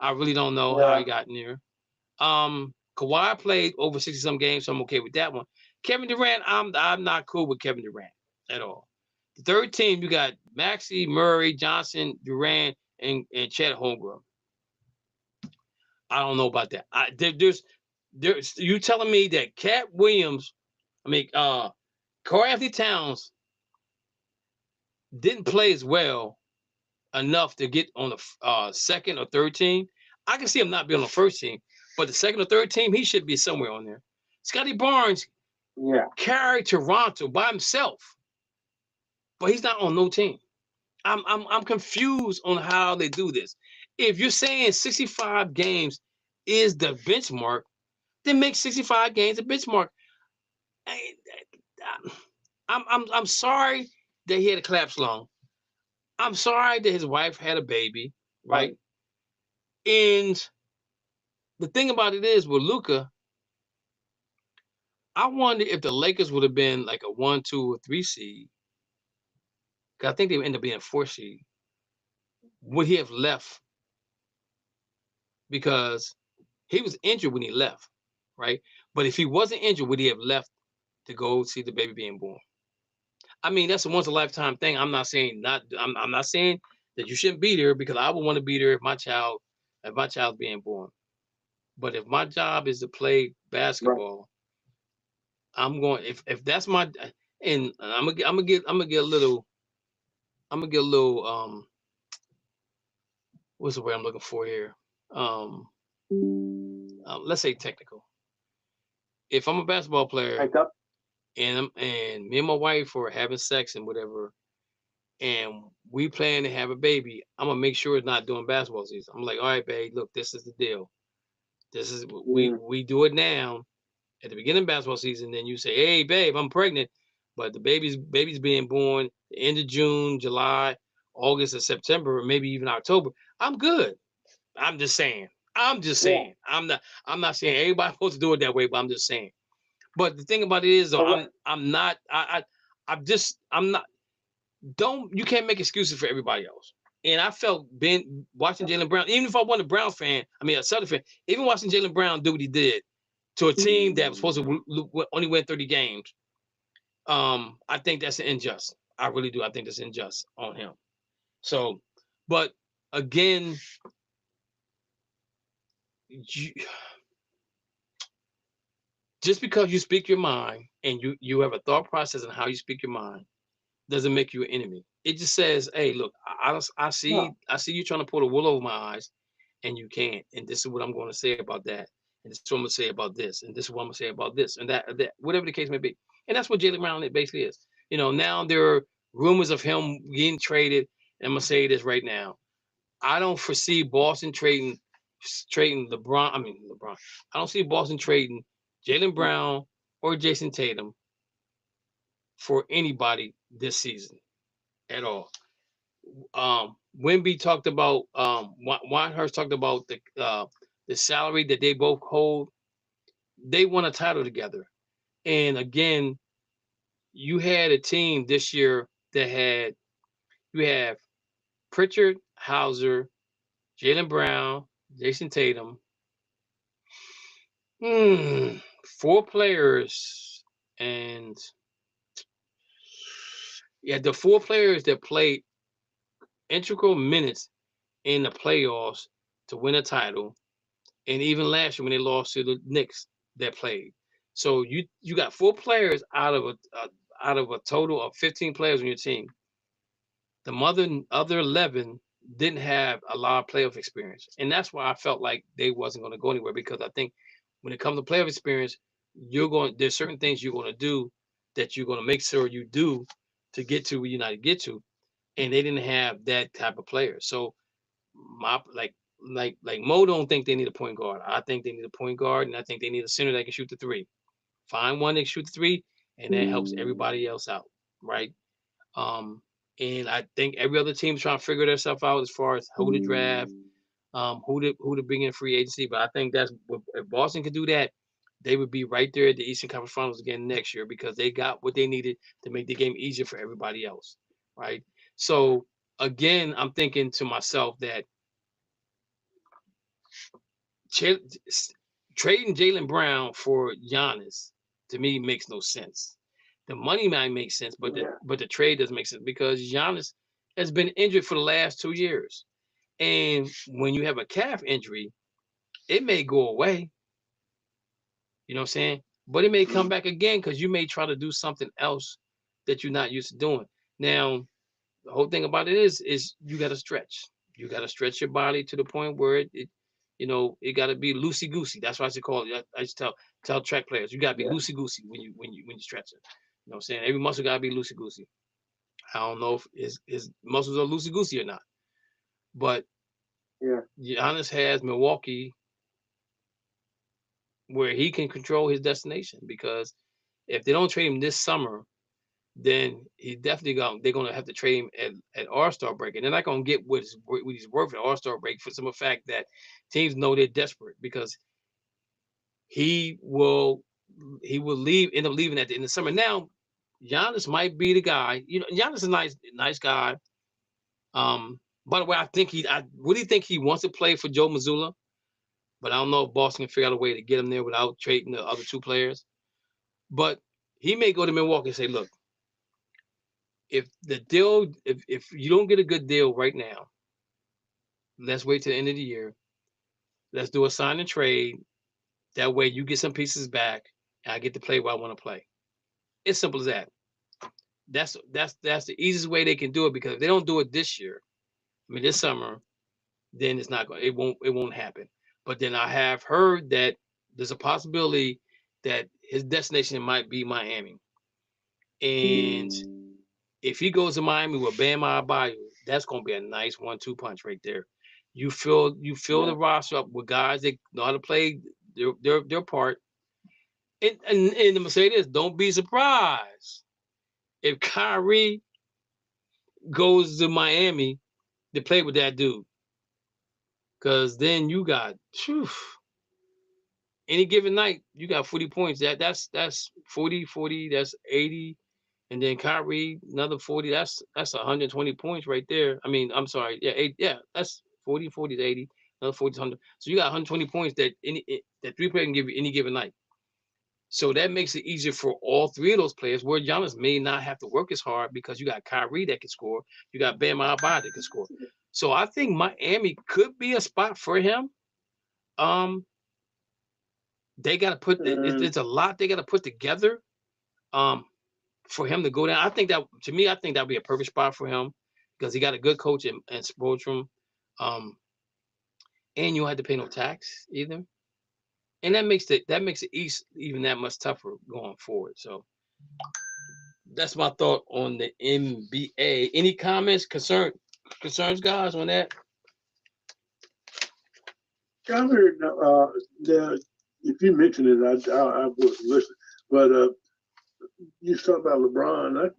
I really don't know how he got in here. Kawhi played over 60-some games, so I'm okay with that one. Kevin Durant, I'm not cool with Kevin Durant at all. The third team, you got Maxey, Murray, Johnson, Durant, and Chet Holmgren. I don't know about that. There's you telling me that Karl-Anthony Towns didn't play as well enough to get on the second or third team? I can see him not being on the first team, but the second or third team, he should be somewhere on there. Scotty Barnes carried Toronto by himself, but he's not on no team. I'm confused on how they do this. If you're saying 65 games is the benchmark, then make 65 games a benchmark. I'm sorry that he had a collapsed lung. I'm sorry that his wife had a baby, right? And the thing about it is with Luka, I wonder if the Lakers would have been like a 1, 2, or 3 seed. Cause I think they would end up being a 4 seed. Would he have left? Because he was injured when he left, right? But if he wasn't injured, would he have left to go see the baby being born? I mean, that's a once in a lifetime thing. I'm not saying I'm not saying that you shouldn't be there, because I would want to be there if my child's being born. But if my job is to play basketball, I'm going. If that's my, and I'm gonna get a little. What's the word I'm looking for here? Let's say technical. If I'm a basketball player, and me and my wife are having sex and whatever, and we plan to have a baby, I'm gonna make sure it's not during basketball season. I'm like, all right, babe, look, this is the deal. This is we do it now at the beginning of basketball season. Then you say, hey, babe, I'm pregnant, but the baby's being born the end of June, July, August, or September, or maybe even October. I'm good. I'm just saying. I'm not saying everybody's supposed to do it that way, but I'm just saying. But the thing about it is, though, you can't make excuses for everybody else. And I felt watching Jaylen Brown, even if I wasn't a Browns fan, I mean a Celtics fan, even watching Jaylen Brown do what he did to a team that was supposed to only win 30 games, I think that's unjust. I really do. I think that's unjust on him. So, but again, just because you speak your mind and you have a thought process on how you speak your mind doesn't make you an enemy. It just says, hey, look, I see you trying to pull the wool over my eyes, and you can't. And this is what I'm going to say about that. And this is what I'm going to say about this. And this is what I'm going to say about this and that, whatever the case may be. And that's what Jaylen Brown basically is. You know, now there are rumors of him getting traded. And I'm going to say this right now. I don't foresee Boston trading LeBron. I don't see Boston trading Jaylen Brown or Jason Tatum for anybody this season at all. Wemby talked about Winehurst talked about the salary that they both hold. They won a title together, and again, you had a team this year that you have Pritchard, Hauser, Jaylen Brown, Jason Tatum. 4 players, and the 4 players that played integral minutes in the playoffs to win a title, and even last year when they lost to the Knicks that played. So you got 4 players out of a total of 15 players on your team. The other 11 didn't have a lot of playoff experience, and that's why I felt like they wasn't going to go anywhere, because I think when it comes to playoff experience, there's certain things you're going to do that you're going to make sure you do to get to where you need to get to, and they didn't have that type of player. So like Mo don't think they need a point guard. I think they need a point guard, and I think they need a center that can shoot the 3. Find one that can shoot the 3, and that helps everybody else out, right? And I think every other team is trying to figure themselves out as far as who to draft, who to bring in free agency. But I think if Boston could do that, they would be right there at the Eastern Conference Finals again next year, because they got what they needed to make the game easier for everybody else, right? So again, I'm thinking to myself that trading Jaylen Brown for Giannis to me makes no sense. The money might make sense, but the trade doesn't make sense, because Giannis has been injured for the last 2 years, and when you have a calf injury, it may go away. You know what I'm saying? But it may come back again, because you may try to do something else that you're not used to doing. Now, the whole thing about it is you got to stretch. You got to stretch your body to the point where it got to be loosey goosey. That's what I should call it. I just tell track players, you got to be loosey goosey when you stretch it. You know what I'm saying? Every muscle got to be loosey goosey. I don't know if his muscles are loosey goosey or not, but Giannis has Milwaukee where he can control his destination, because if they don't trade him this summer, then he definitely they're gonna have to trade him at All-Star break, and they're not gonna get what he's worth at All-Star break, for some fact that teams know they're desperate, because he will end up leaving at the end of the summer. Now, Giannis might be the guy. You know, Giannis is a nice guy. By the way, I really think he wants to play for Joe Mazzulla, but I don't know if Boston can figure out a way to get him there without trading the other two players. But he may go to Milwaukee and say, look, if you don't get a good deal right now, let's wait till the end of the year. Let's do a sign and trade. That way you get some pieces back and I get to play where I want to play. It's simple as that. That's the easiest way they can do it, because if they don't do it this year, I mean this summer, then it won't happen. But then I have heard that there's a possibility that his destination might be Miami. And if he goes to Miami with Bam Adebayo, that's gonna be a nice 1-2 punch right there. You fill the roster up with guys that know how to play their part. And I'm gonna say this: don't be surprised if Kyrie goes to Miami to play with that dude, because then you got any given night you got 40 points. That's 40, that's 80, and then Kyrie another 40. That's 120 points right there. I mean, I'm sorry, that's 40 is 80, another 40 is 100. So you got 120 points that three players can give you any given night. So that makes it easier for all three of those players, where Giannis may not have to work as hard because you got Kyrie that can score, you got Bam Adebayo that can score. So I think Miami could be a spot for him. They got to put it's a lot they got to put together for him to go down. I think that'd be a perfect spot for him, because he got a good coach in Spoelstra. And you don't have to pay no tax either. And that makes the East even that much tougher going forward. So that's my thought on the NBA. Any comments, concerns, guys, on that? I heard if you mentioned it, I was listening. But you talking about LeBron.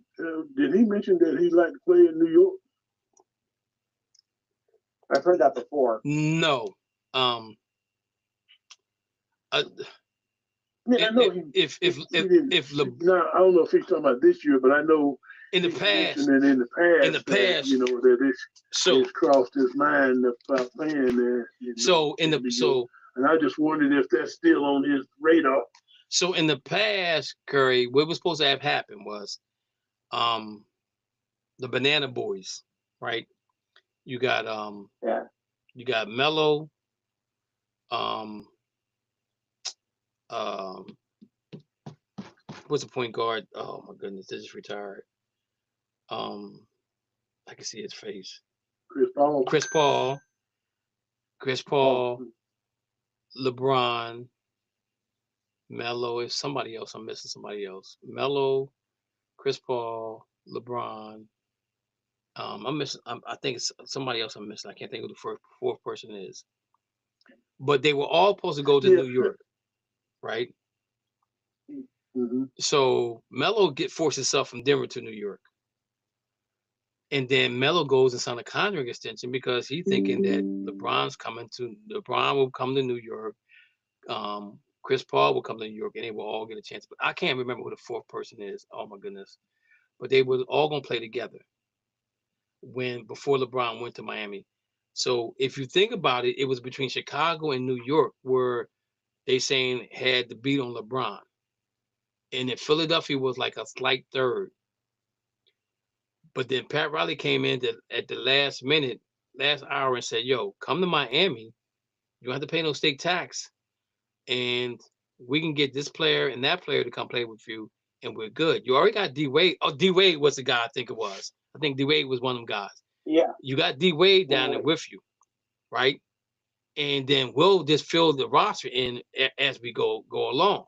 Did he mention that he'd like to play in New York? I've heard that before. No. I know if now I don't know if he's talking about this year, but I know in the past, that, you know, that it's crossed his mind about playing there. And I just wondered if that's still on his radar. So in the past, Curry, what was supposed to have happened was, the Banana Boys, right? You got you got Melo, what's the point guard? Oh my goodness, they just retired. I can see his face. Chris Paul, LeBron, Melo. Is somebody else? I'm missing somebody else. Melo, Chris Paul, LeBron. I'm missing. I think it's somebody else I'm missing. I can't think of who the fourth person is. But they were all supposed to go to New York, right? Mm-hmm. So Melo forced himself from Denver to New York. And then Melo goes and signs a contract extension because he's thinking that LeBron will come to New York. Chris Paul will come to New York, and they will all get a chance. But I can't remember who the fourth person is. Oh my goodness! But they were all gonna play together before LeBron went to Miami. So if you think about it, it was between Chicago and New York where they saying had the beat on LeBron, and then Philadelphia was like a slight third. But then Pat Riley came in at the last hour, and said, "Yo, come to Miami. You don't have to pay no state tax, and we can get this player and that player to come play with you, and we're good. You already got D Wade. Oh, D Wade was the guy I think it was. I think D Wade was one of them guys. Yeah. You got D Wade down there with you, right? And then we'll just fill the roster in as we go along."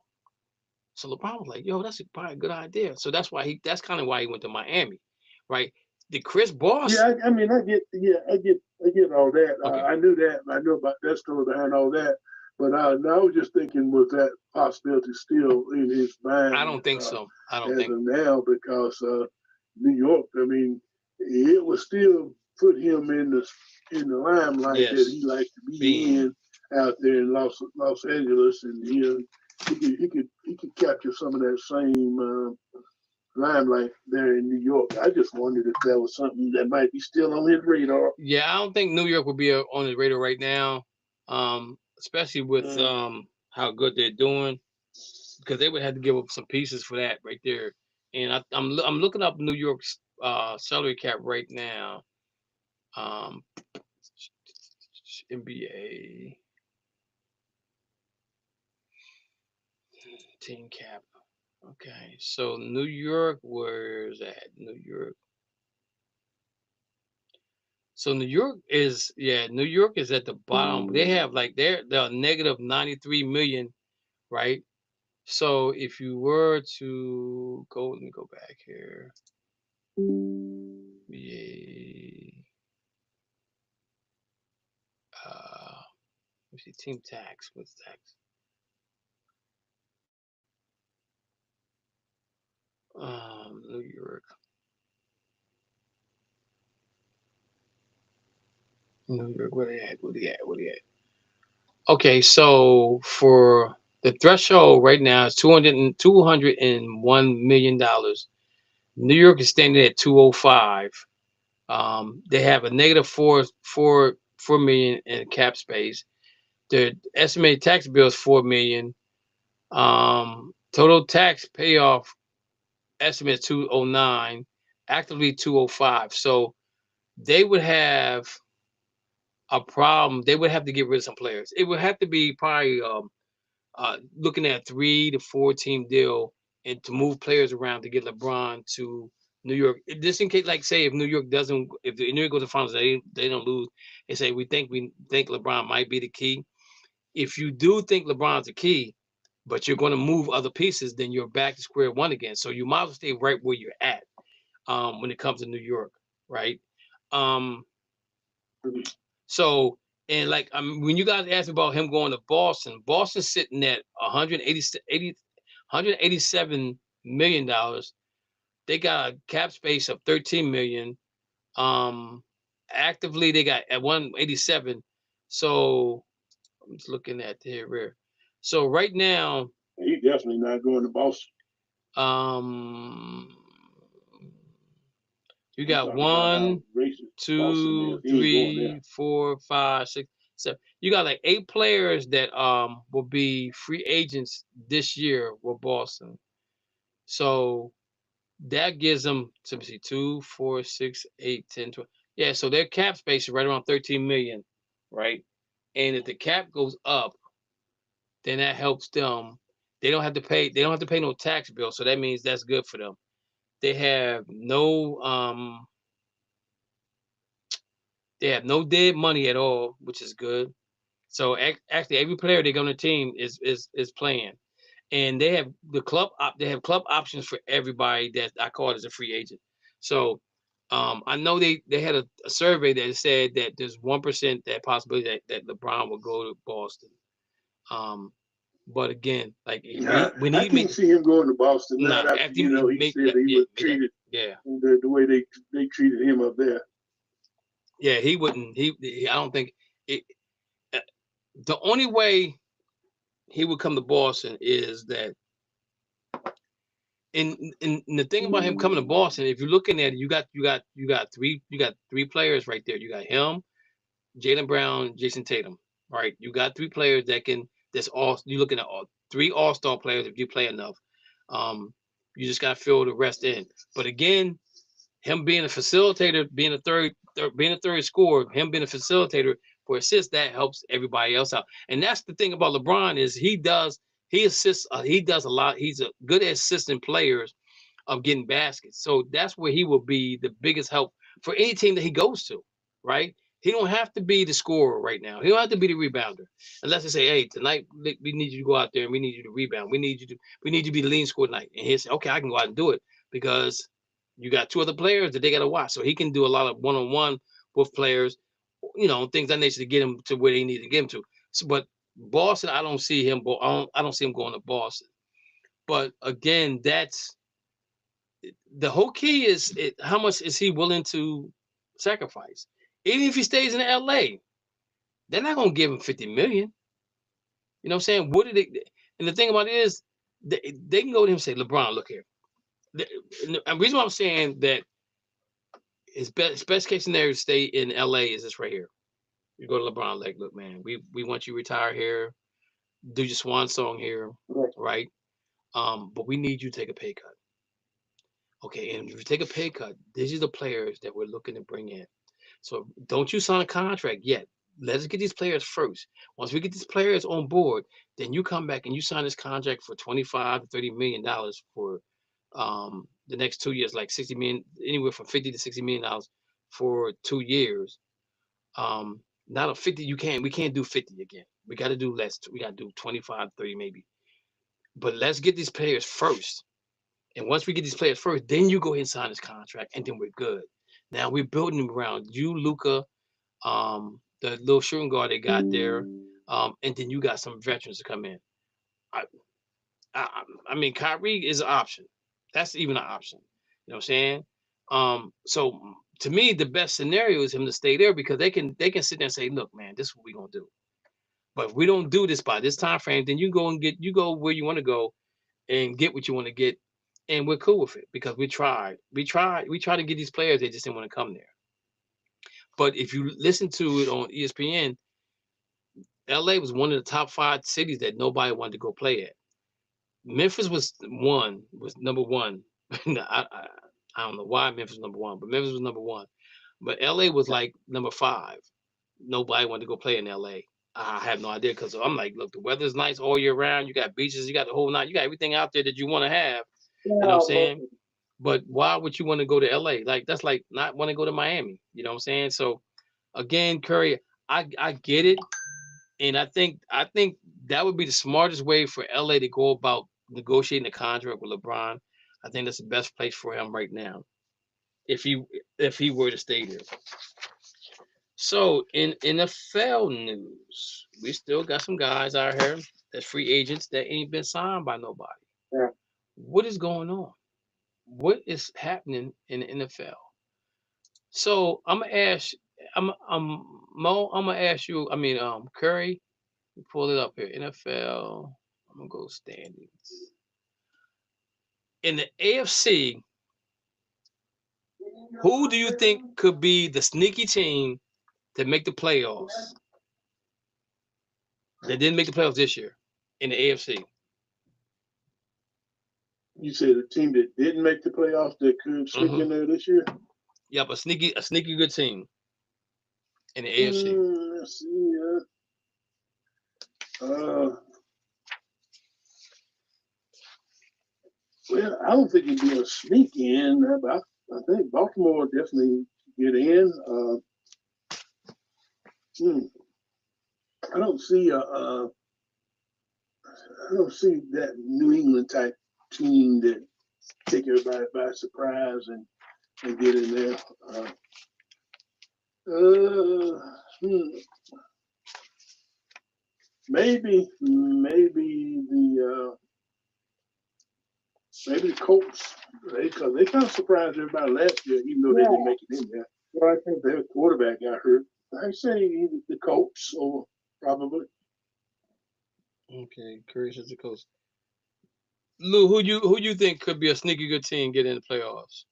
So LeBron was like, "Yo, that's probably a good idea." So that's kind of why he went to Miami, right? The Chris Bosh. Yeah, I mean, I get all that. Okay. I knew that. I knew about that story behind all that. But I was just thinking, was that possibility still in his mind? I don't think so. I don't as think of now, because New York. I mean, it would still put him in the limelight that he likes to be in. out there in Los Angeles, and he could capture some of that same limelight there in New York. I just wondered if that was something that might be still on his radar. Yeah, I don't think New York would be on his radar right now, especially with how good they're doing, because they would have to give up some pieces for that right there. And I'm looking up New York's salary cap right now. NBA team cap. Okay, so New York, where's that? New York. So New York is at the bottom. They have like they're negative 93 million, right? So if you were to go, let me go back here. Yeah. Let's see, team tax. What's tax? New York. New York, where they at? Where they at? Where they at? Okay, so for the threshold right now is $201 million. New York is standing at 205. They have a negative four million in cap space. The estimated tax bill is 4 million. Total tax payoff estimate is 209, actively 205. So they would have a problem. They would have to get rid of some players. It would have to be probably looking at 3 to 4 team deal and to move players around to get LeBron to New York. Just in case, like say, if New York goes to the finals, they don't lose. They say we think LeBron might be the key. If you do think LeBron's the key, but you're going to move other pieces, then you're back to square one again. So you might as well stay right where you're at when it comes to New York, right? So, and like when you guys asked about him going to Boston, Boston's sitting at $187 million. They got a cap space of 13 million. Actively they got at 187. So I'm just looking at here. So right now, he's definitely not going to Boston. You got 1, 2, 3, 4, 5, 6, 7. You got like 8 players that will be free agents this year with Boston. So that gives them, let me see, 2, 4, 6, 8, 10, 12. Yeah, so their cap space is right around 13 million, right? And if the cap goes up, then that helps them. They don't have to pay no tax bill. So that means that's good for them. They have no dead money at all, which is good. So actually, every player they got on the team is playing, and they have club options for everybody that I call it as a free agent. So I know they had a survey that said that there's 1% that possibility that LeBron will go to Boston. But again, like when I can't see him going to Boston. Not after he said he was treated the way they treated him up there. Yeah, he wouldn't. I don't think it. The only way he would come to Boston is that. And the thing about him coming to Boston, if you're looking at it, you got 3 players right there. You got him, Jaylen Brown, Jason Tatum. Right, you got 3 players that's all. You're looking at 3 all-star players if you play enough. You just got to fill the rest in. But again, him being a facilitator, being a third scorer, him being a facilitator for assists, that helps everybody else out. And that's the thing about LeBron is he assists, he does a lot. He's a good at assisting players of getting baskets. So that's where he will be the biggest help for any team that he goes to, right? He don't have to be the scorer right now. He don't have to be the rebounder. Unless they say, hey, tonight we need you to go out there and we need you to rebound. We need you to be the leading scorer tonight. And he'll say, okay, I can go out and do it because you got 2 other players that they got to watch. So he can do a lot of one-on-one with players, things that nature to get him to where they need to get him to. So, but Boston, I don't see him going to Boston. But again, that's the whole key is how much is he willing to sacrifice? Even if he stays in LA, They're not gonna give him 50 million. You know what I'm saying? What did they? And the thing about it is, they can go to him and say, LeBron, look here. And the reason why I'm saying that his best case scenario to stay in LA is this right here. You go to LeBron, like, look, man, we want you to retire here, do your swan song here, right? But we need you to take a pay cut. Okay, and if you take a pay cut, these are the players that we're looking to bring in. So don't you sign a contract yet. Let us get these players first. Once we get these players on board, then you come back and you sign this contract for $25 to $30 million for the next 2 years, like 60 million, anywhere from 50 to $60 million for 2 years. Not a 50, we can't do 50 again. We got to do less. We got to do 25, 30 maybe. But let's get these players first. And once we get these players first, then you go ahead and sign this contract, and then we're good. Now we're building them around you, Luka, the little shooting guard they got there, and then you got some veterans to come in. I mean, Kyrie is an option. That's even an option. You know what I'm saying? So to me, the best scenario is him to stay there because they can sit there and say, look, man, this is what we're gonna do. But if we don't do this by this time frame, then you go where you want to go and get what you want to get, and we're cool with it because we tried to get these players, they just didn't want to come there. But if you listen to it on ESPN, LA was one of the top 5 cities that nobody wanted to go play at. Memphis was number one. I don't know why Memphis was number one, but Memphis was number one. But LA was like number 5. Nobody wanted to go play in LA. I have no idea because I'm like, look, the weather's nice all year round. You got beaches, you got the whole night, you got everything out there that you want to have. You know what I'm saying? But why would you want to go to LA? Like that's like not want to go to Miami. You know what I'm saying? So again, Curry, I get it, and I think that would be the smartest way for LA to go about negotiating a contract with LeBron. I think that's the best place for him right now, if he were to stay there. So in NFL news, we still got some guys out here that's free agents that ain't been signed by nobody. Yeah. What is going on? What is happening in the NFL? So I'm gonna ask Mo, I'm gonna ask you, Curry, pull it up here. NFL, I'm gonna go standings. In the AFC, who do you think could be the sneaky team to make the playoffs that didn't make the playoffs this year in the AFC? You said a team that didn't make the playoffs that could sneak in there this year? Yep, a sneaky good team in the AFC. Let's see. Well, I don't think it'd be a sneak in, but I think Baltimore will definitely get in. I don't see that New England type team that take everybody by surprise and get in there. Maybe the Colts, because they kind of surprised everybody last year, even though they didn't make it in there. Well, I think their quarterback got hurt. I say either the Colts or probably. Okay, curious as the Colts. Lou, who you think could be a sneaky good team get in the playoffs?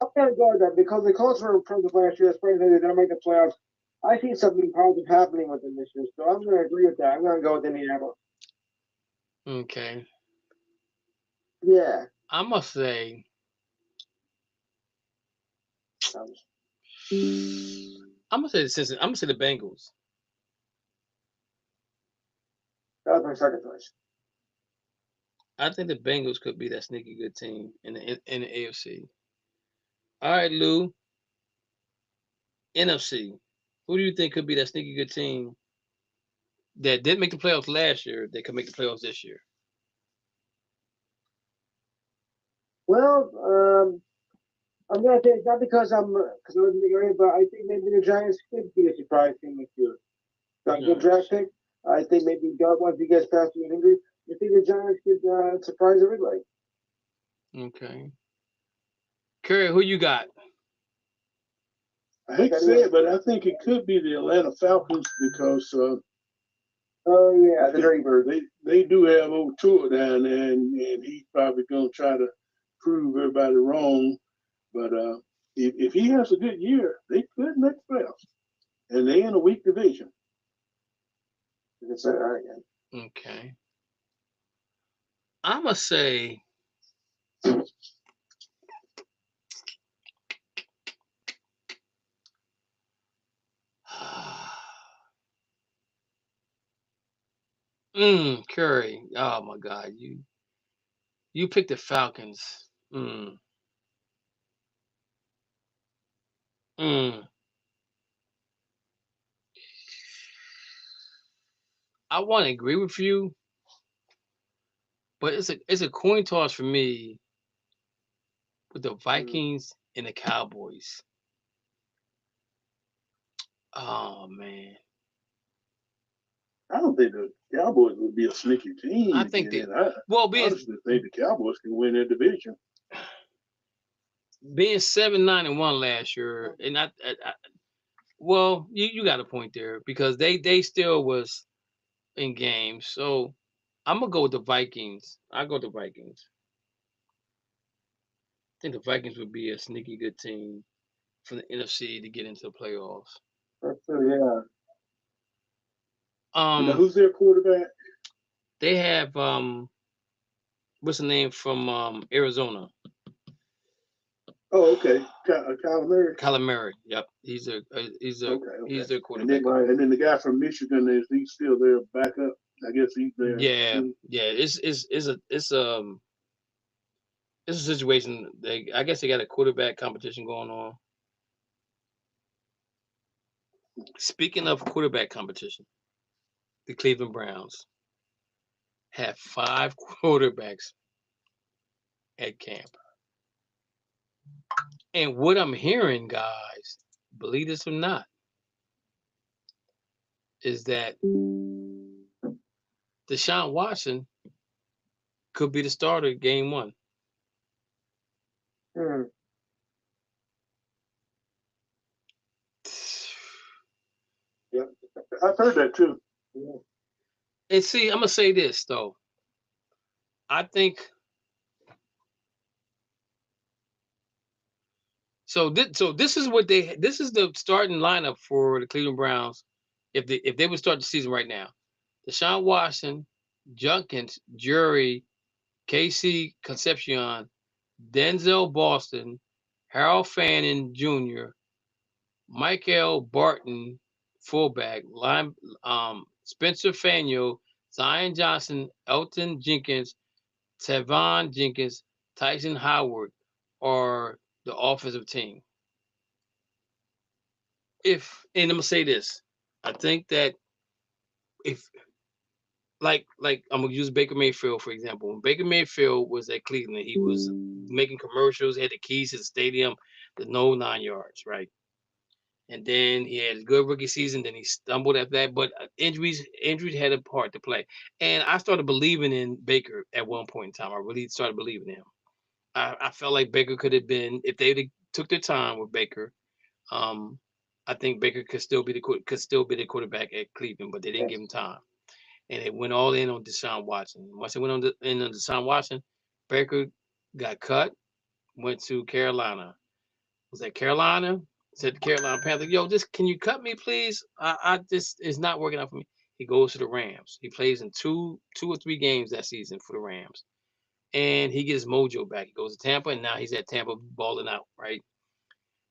I'm gonna go with that because the Colts were improved last year. They're gonna make the playoffs. I see something positive happening with them this year, so I'm gonna agree with that. I'm gonna go with Indianapolis. Okay. Yeah. I must say. I'm gonna say the Bengals. That was my second choice. I think the Bengals could be that sneaky good team in the AFC. All right, Lou. NFC. Who do you think could be that sneaky good team that didn't make the playoffs last year that could make the playoffs this year? Well, I'm gonna say it's not because I live in the area, but I think maybe the Giants could be a surprise team this year. Got a good draft pick. I think maybe once he gets past the injury, I think the Giants could surprise everybody. Okay. Curry, who you got? I hate to say it, but I think it could be the Atlanta Falcons because the Dirty Birds. They do have old Tua down there, and he's probably gonna try to prove everybody wrong. But if he has a good year, they could make the playoffs, and they in a weak division. You can say that again. Okay. I'm gonna say. Curry. Oh my God, you picked the Falcons. I want to agree with you, but it's a coin toss for me with the Vikings and the Cowboys. Oh man. I don't think the Cowboys would be a sneaky team. I think I honestly think the Cowboys can win their division. Being 7-9-1 last year, and well, you got a point there because they still was in games. So I'm gonna go with the Vikings. I go with the Vikings. I think the Vikings would be a sneaky good team from the NFC to get into the playoffs. That's true, yeah. Now, who's their quarterback? They have what's the name from Arizona? Oh, okay, Kyler Murray. Kyler Murray. Yep, he's their quarterback. And then the guy from Michigan, he's still there backup. I guess he's there. Yeah, yeah. It's a situation. I guess they got a quarterback competition going on. Speaking of quarterback competition, the Cleveland Browns have 5 quarterbacks at camp. And what I'm hearing, guys, believe this or not, is that Deshaun Watson could be the starter game 1. Yeah, I've heard that too. Yeah. And see, I'm gonna say this though. I think so. This is what this is the starting lineup for the Cleveland Browns. If they would start the season right now, Deshaun Watson, Junkins, Jury, Casey Concepcion, Denzel Boston, Harold Fannin Jr., Michael Barton, fullback, Spencer Faneuil, Zion Johnson, Elton Jenkins, Tavon Jenkins, Tyson Howard are the offensive team. And I'm gonna say this, I think that if like I'm gonna use Baker Mayfield for example. When Baker Mayfield was at Cleveland, he was making commercials, had the keys to the stadium, the no 9 yards, right? And then he had a good rookie season. Then he stumbled at that, but injuries had a part to play. And I started believing in Baker at one point in time. I really started believing in him. I felt like Baker could have been, if they took their time with Baker, I think Baker could still be the quarterback at Cleveland, but they didn't give him time. And they went all in on Deshaun Watson. Once they went in on Deshaun Watson, Baker got cut, went to Carolina. Was that Carolina? Said the Carolina Panthers, yo, can you cut me, please? I just, it's not working out for me. He goes to the Rams. He plays in two or three games that season for the Rams. And he gets mojo back. He goes to Tampa, and now he's at Tampa balling out, right?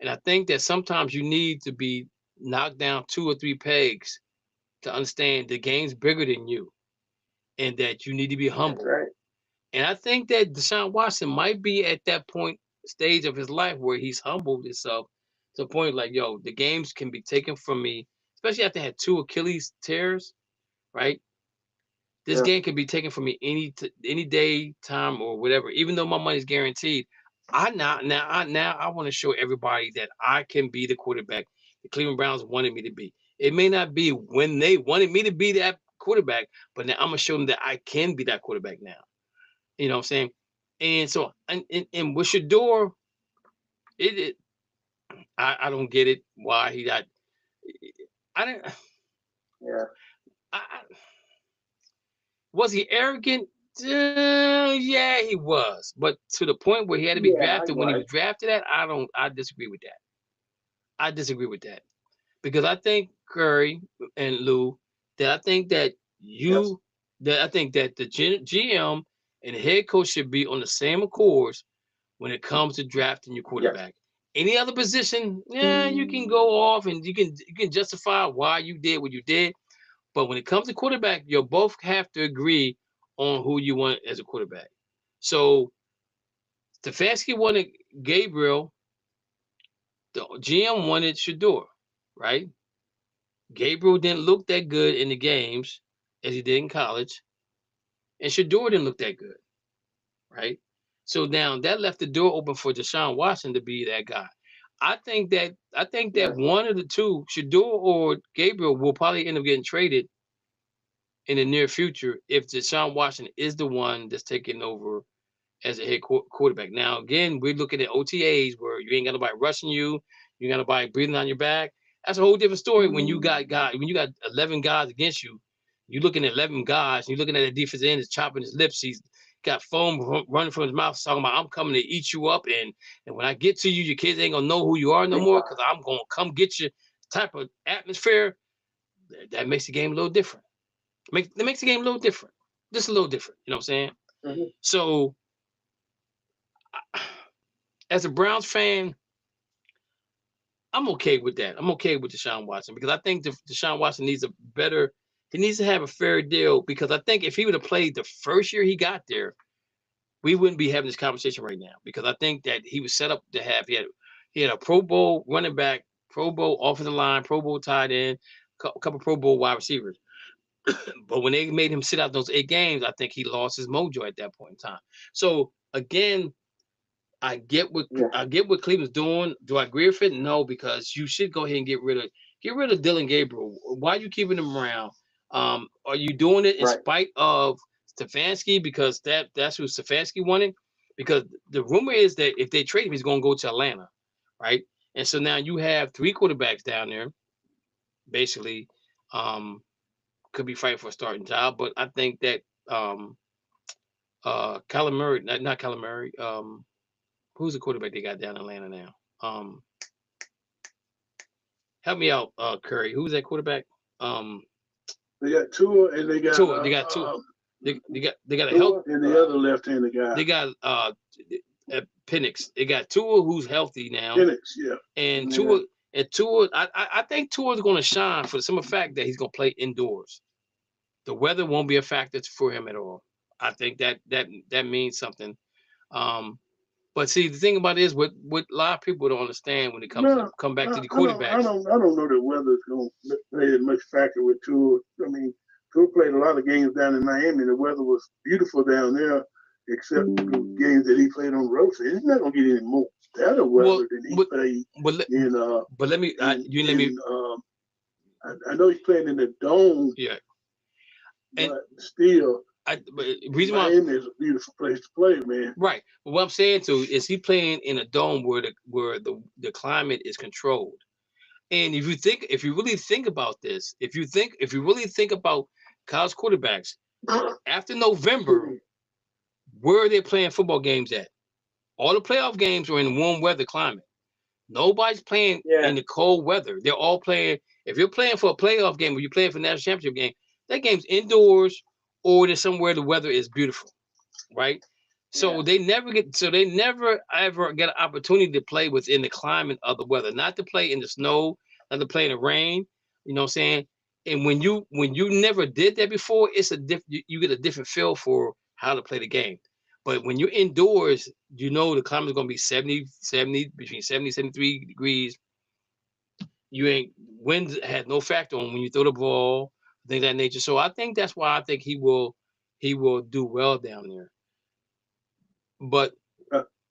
And I think that sometimes you need to be knocked down 2 or 3 pegs to understand the game's bigger than you and that you need to be humble. Right. And I think that Deshaun Watson might be at that stage of his life where he's humbled himself to the point like, yo, the games can be taken from me, especially after I had 2 Achilles tears, right? This game can be taken from me any day, time, or whatever. Even though my money's guaranteed, I want to show everybody that I can be the quarterback the Cleveland Browns wanted me to be. It may not be when they wanted me to be that quarterback, but now I'm gonna show them that I can be that quarterback now. You know what I'm saying? And so, and with Shador, I don't get it. Why he got? I didn't. Yeah. Was he arrogant? Yeah, he was. But to the point where he had to be drafted when he was drafted at, I disagree with that. I disagree with that. Because I think Curry and Lou, that I think that I think that the GM and the head coach should be on the same accords when it comes to drafting your quarterback. Any other position, you can go off and you can justify why you did what you did. But when it comes to quarterback, you both have to agree on who you want as a quarterback. So Stefanski wanted Gabriel, the GM wanted Shador, right? Gabriel didn't look that good in the games as he did in college, and Shador didn't look that good, right? So now that left the door open for Deshaun Watson to be that guy. I think that one of the two, Shador or Gabriel, will probably end up getting traded in the near future if Deshaun Watson is the one that's taking over as a head quarterback. Now, again, we're looking at OTAs where you ain't got nobody rushing you, you got nobody breathing on your back. That's a whole different story when you got 11 guys against you. You're looking at 11 guys, and you're looking at the defense end is chopping his lips. He's got foam running from his mouth, talking about, I'm coming to eat you up, and when I get to you, your kids ain't gonna know who you are no more because I'm gonna come get you. Type of atmosphere that makes the game a little different. It makes the game a little different, just a little different. You know what I'm saying? Mm-hmm. So, as a Browns fan, I'm okay with that. I'm okay with Deshaun Watson because I think Deshaun Watson needs he needs to have a fair deal, because I think if he would have played the first year he got there, we wouldn't be having this conversation right now, because I think that he was set up to have, he had a Pro Bowl running back, Pro Bowl offensive line, Pro Bowl tight end, a couple Pro Bowl wide receivers. But when they made him sit out those 8 games, I think he lost his mojo at that point in time. So again, I get what Cleveland's doing. Do I agree with it? No, because you should go ahead and get rid of Dillon Gabriel. Why are you keeping him around? Are you doing it in spite of Stefanski, because that's who Stefanski wanted? Because the rumor is that if they trade him, he's going to go to Atlanta, right? And so now you have 3 quarterbacks down there, basically, could be fighting for a starting job. But I think that Kyler Murray, not Kyler Murray, who's the quarterback they got down in Atlanta now? Help me out, Curry. Who's that quarterback? They got Tua, and they got Tua. They got Tua. They got a help, and the other left-handed guy. They got Penix. They got Tua, who's healthy now. Penix, yeah. And Tua, I think Tua's going to shine for the simple fact that he's going to play indoors. The weather won't be a factor for him at all. I think that means something. But see, the thing about it is, what a lot of people don't understand when it comes to come back to the quarterbacks. I don't know that weather's going to play as much factor with Tua. I mean, Tua played a lot of games down in Miami. The weather was beautiful down there, except the games that he played on the road. So he's not going to get any more better weather than he played in. But let me. I know he's playing in the dome. Yeah. But still. Miami is a beautiful place to play, man. Right. But what I'm saying too is he playing in a dome where the climate is controlled. And if you really think about this, if you really think about college quarterbacks, after November, where are they playing football games at? All the playoff games are in warm weather climate. Nobody's playing in the cold weather. They're all playing. If you're playing for a playoff game or you're playing for a national championship game, that game's indoors, or there's somewhere the weather is beautiful, right? So they never ever get an opportunity to play within the climate of the weather, not to play in the snow, not to play in the rain. You know what I'm saying? And when you never did that before, you get a different feel for how to play the game. But when you're indoors, the climate is going to be 70, between 70 and 73 degrees. Wind had no factor on when you throw the ball, things of that nature. So I think that's why I think he will do well down there. But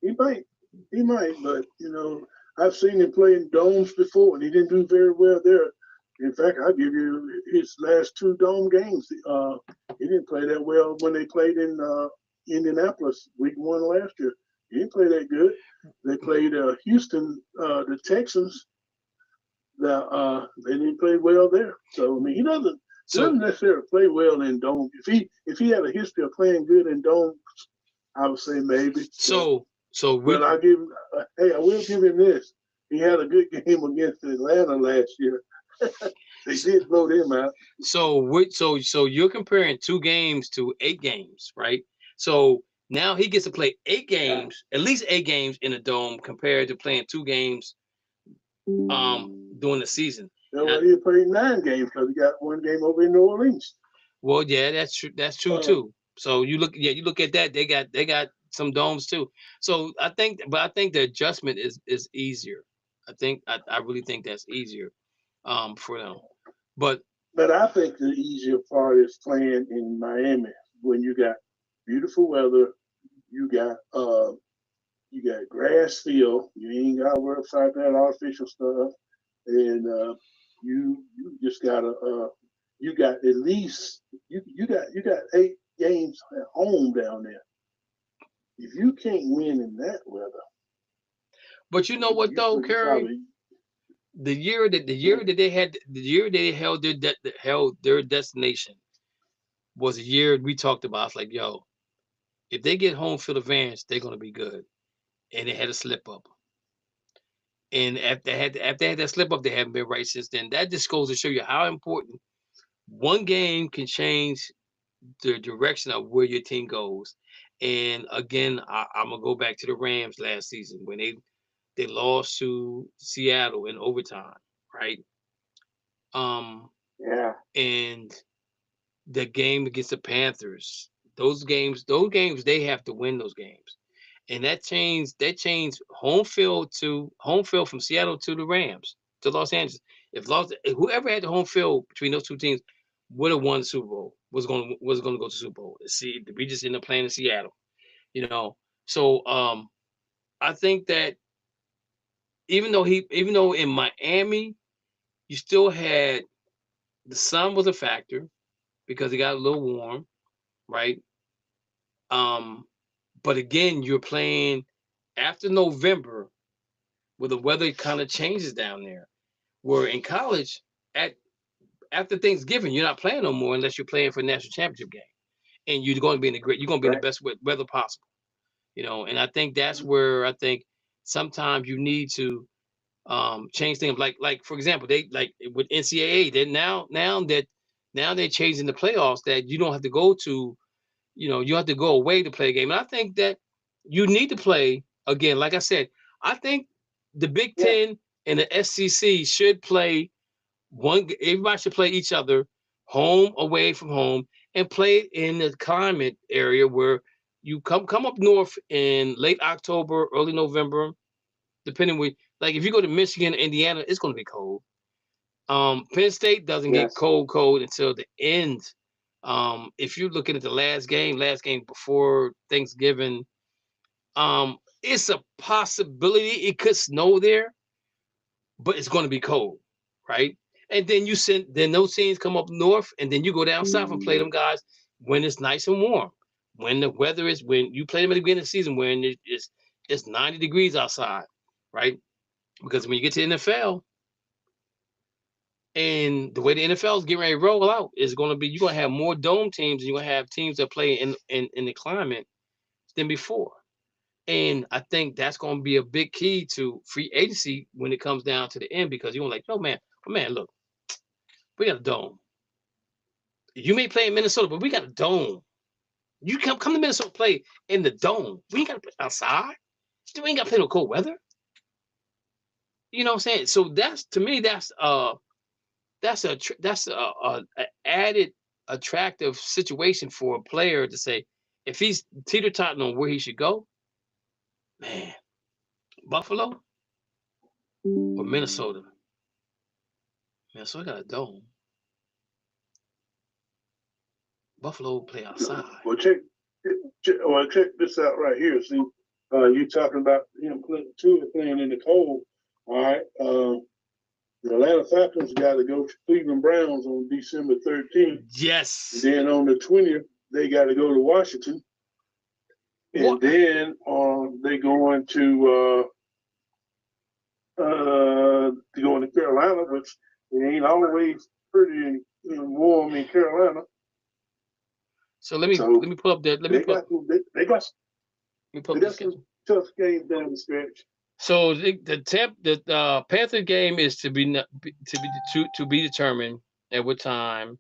he might, but I've seen him play in domes before, and he didn't do very well there. In fact, I'll give you his last 2 dome games. He didn't play that well when they played in Indianapolis week 1 last year. He didn't play that good. They played Houston, the Texans. They didn't play well there. So I mean, he doesn't necessarily play well in dome. If he had a history of playing good in dome, I would say maybe. But I give him, I will give him this. He had a good game against Atlanta last year. They did blow them out. So you're comparing 2 games to 8 games, right? So now he gets to play 8 games, at least 8 games in a dome, compared to playing 2 games during the season. Well, he played 9 games because he got 1 game over in New Orleans. Well, yeah, that's true. That's true too. So you look at that. They got some domes too. So I think the adjustment is easier. I really think that's easier for them. But I think the easier part is playing in Miami when you got beautiful weather, you got grass field, you ain't got to worry about that artificial stuff, and you just gotta you got at least you got 8 games at home down there. If you can't win in that weather, but you know what though, Kerry? The year they held their destination was a year we talked about. It's like, yo, if they get home field advantage, they're gonna be good. And they had a slip up. And after they had that slip up, they haven't been right since then. That just goes to show you how important one game can change the direction of where your team goes. And again, I'm gonna go back to the Rams last season when they lost to Seattle in overtime, right? Yeah. And the game against the Panthers, those games, they have to win those games. And that changed home field from Seattle to the Rams, to Los Angeles. If whoever had the home field between those 2 teams would have won the Super Bowl, was going to go to the Super Bowl. See, we just ended up playing in Seattle, you know. So I think that even though in Miami, you still had the sun was a factor because it got a little warm, right? But again, you're playing after November, where the weather kind of changes down there. Where in college, after Thanksgiving, you're not playing no more unless you're playing for a national championship game, and you're going to be in the best weather possible, you know. And I think that's where I think sometimes you need to change things. Like for example, they like with NCAA, now they're changing the playoffs that you don't have to go to. You know, you have to go away to play a game. And I think that you need to play again. Like I said, I think the Big Ten and the SEC should play everybody should play each other home, away from home, and play in the climate area where you come up north in late October, early November, depending where. Like if you go to Michigan, Indiana, it's going to be cold. Penn State doesn't get cold until the end. If you're looking at the last game before Thanksgiving, it's a possibility it could snow there, but it's going to be cold, right? And then then those teams come up north, and then you go down south and play them guys when it's nice and warm, when the weather is, when you play them at the beginning of the season when it's 90 degrees outside, right? Because when you get to the NFL, and the way the NFL is getting ready to roll out is going to be, you're going to have more dome teams, and you're going to have teams that play in the climate than before. And I think that's going to be a big key to free agency when it comes down to the end, because you're like, oh man, look, we got a dome. You may play in Minnesota, but we got a dome. You come to Minnesota, play in the dome. We ain't got to play outside. We ain't got to play no cold weather. You know what I'm saying? So to me, that's a added attractive situation for a player to say, if he's teeter-totting on where he should go, man, Buffalo or Minnesota. Minnesota got a dome. Buffalo play outside. Well, check this out right here. See, you talking about him playing in the cold. All right. The Atlanta Falcons got to go to Cleveland Browns on December 13th. Yes. And then on the 20th, they got to go to Washington. And then they go into Carolina, which it ain't always pretty warm in Carolina. So let me pull up that. They got some tough games down the stretch. So the Panther game is to be determined at what time.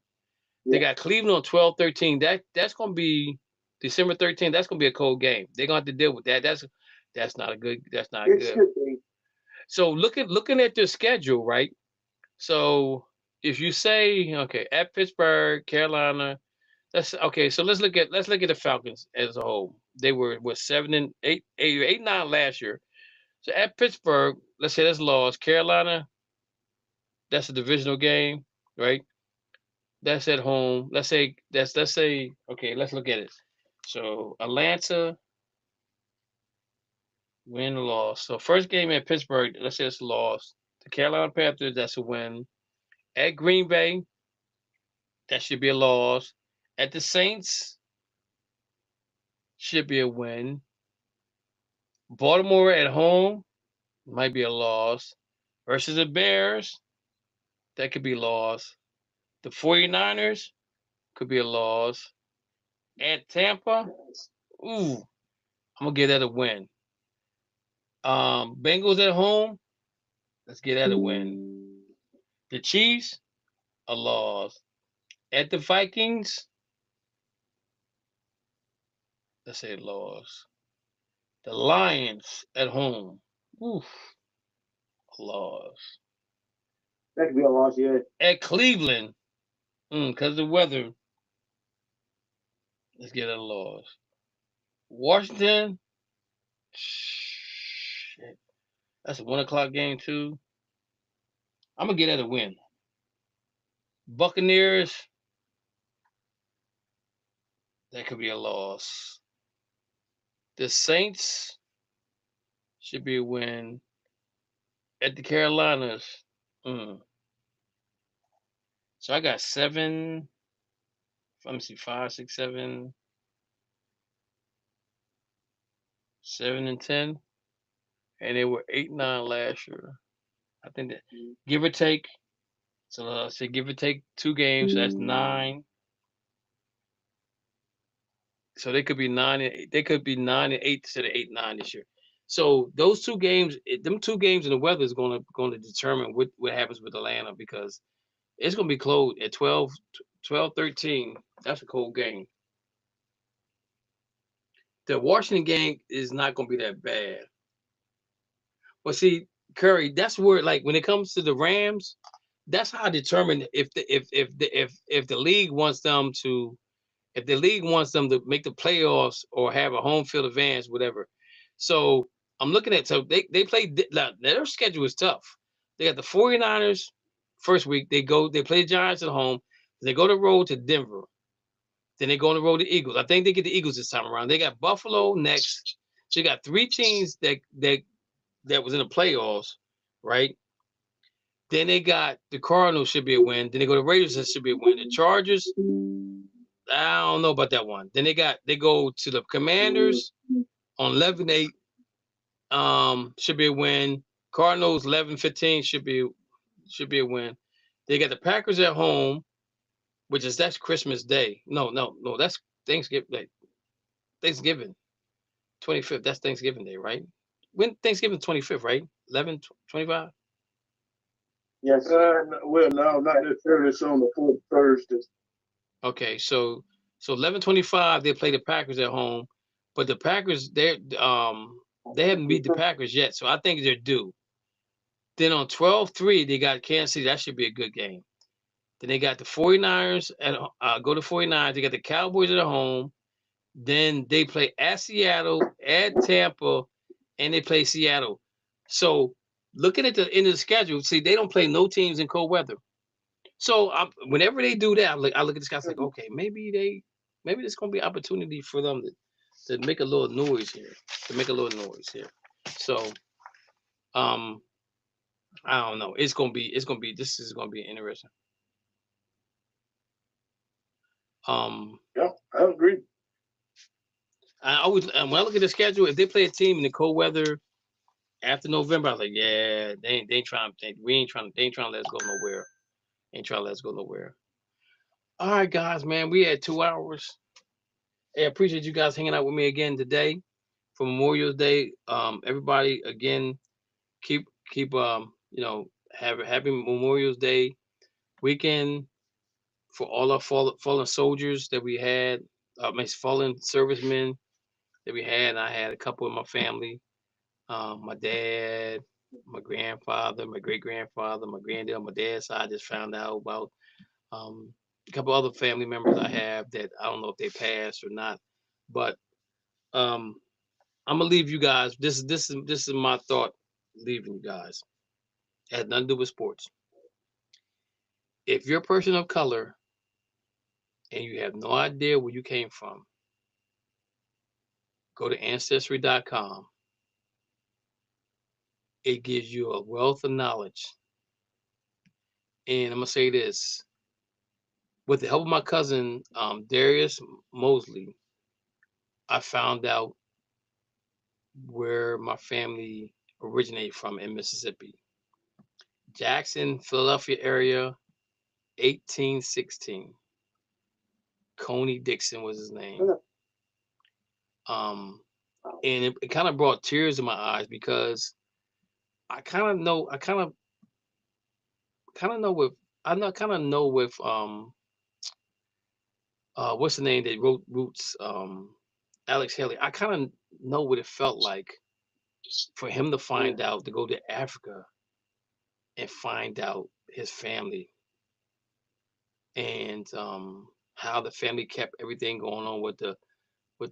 Yeah. They got Cleveland on 12-13. That's gonna be December 13th. That's gonna be a cold game. They're gonna have to deal with that. That's not good. So looking at their schedule, right? So if you say at Pittsburgh, Carolina, that's okay. So let's look at the Falcons as a whole. They were 7-8, 8-9 last year. So at Pittsburgh, let's say that's lost. Carolina, that's a divisional game, right? That's at home. Let's say let's look at it. So Atlanta, win or loss. So first game at Pittsburgh, let's say it's a loss. The Carolina Panthers, that's a win. At Green Bay, that should be a loss. At the Saints, should be a win. Baltimore at home, might be a loss. Versus the Bears, that could be a loss. The 49ers could be a loss. At Tampa, I'm gonna give that a win. Bengals at home, let's get that a win. The Chiefs, a loss. At the Vikings, let's say a loss. The Lions at home, a loss. That could be a loss, yeah. At Cleveland, because of the weather, let's get a loss. Washington, shit. That's a 1:00 game too. I'm gonna get that a win. Buccaneers, that could be a loss. The Saints should be a win. At the Carolinas, so I got 7. Let me see, 5, 6, 7, 7 and 10, and they were 8-9 last year. I think that give or take. So let's say give or take 2 games. So that's 9. So they could be 9 and 8. They could be 9 and 8 instead of 8-9 this year. So those 2 games, them 2 games in the weather is going to determine what happens with Atlanta, because it's going to be cold at 12-13. That's a cold game. The Washington game is not going to be that bad. But see, Curry, that's where, like, when it comes to the Rams, that's how I determine if the league wants them to, make the playoffs or have a home field advantage, whatever. So I'm looking at, so they play, their schedule is tough. They got the 49ers first week. They play the Giants at home. They go the road to Denver. Then they go on the road to Eagles. I think they get the Eagles this time around. They got Buffalo next. So you got 3 teams that was in the playoffs, right? Then they got the Cardinals, should be a win. Then they go to Raiders, that should be a win. The Chargers, I don't know about that one. Then they go to the Commanders on 11-8, should be a win. Cardinals 11-15 should be a win. They got the Packers at home, that's Christmas Day. No, that's Thanksgiving Day. Thanksgiving 25th. That's Thanksgiving Day, right? When Thanksgiving 25th, right? 11/25. Yes. Well, no, not necessarily. It's on the 4th Thursday. Okay, so 11/25 they play the Packers at home, but the Packers they haven't beat the Packers yet, so I think they're due. Then on 12/3 they got Kansas City. That should be a good game. Then they got the 49ers go to 49ers. They got the Cowboys at home. Then they play at Seattle, at Tampa, and they play Seattle. So looking at the end of the schedule, see, they don't play no teams in cold weather. So whenever they do that, I look at this guy like, okay, maybe there's gonna be opportunity for them to make a little noise here. So I don't know. This is gonna be interesting. Yeah, I agree. I always when I look at the schedule, if they play a team in the cold weather after November, I was like, yeah, they ain't trying. They ain't trying to let us go nowhere. Ain't trying to let us go nowhere. All right, guys, man, we had 2 hours. Hey, I appreciate you guys hanging out with me again today for Memorial Day. Everybody, again, keep have a happy Memorial Day weekend for all our fallen soldiers that we had, fallen servicemen that we had. And I had a couple in my family, my dad, my grandfather, my great grandfather, my granddad on my dad's side. I just found out about a couple other family members I have that I don't know if they passed or not, but I'm gonna leave you guys. This is my thought. Leaving you guys. It has nothing to do with sports. If you're a person of color and you have no idea where you came from, go to ancestry.com. It gives you a wealth of knowledge. And I'm gonna say this: with the help of my cousin Darius Mosley, I found out where my family originated from in Mississippi. Jackson, Philadelphia area, 1816. Coney Dixon was his name. And it kind of brought tears in my eyes because I kind of know with what's the name that wrote Roots, Alex Haley. I kind of know what it felt like for him to find out, to go to Africa and find out his family, and how the family kept everything going on with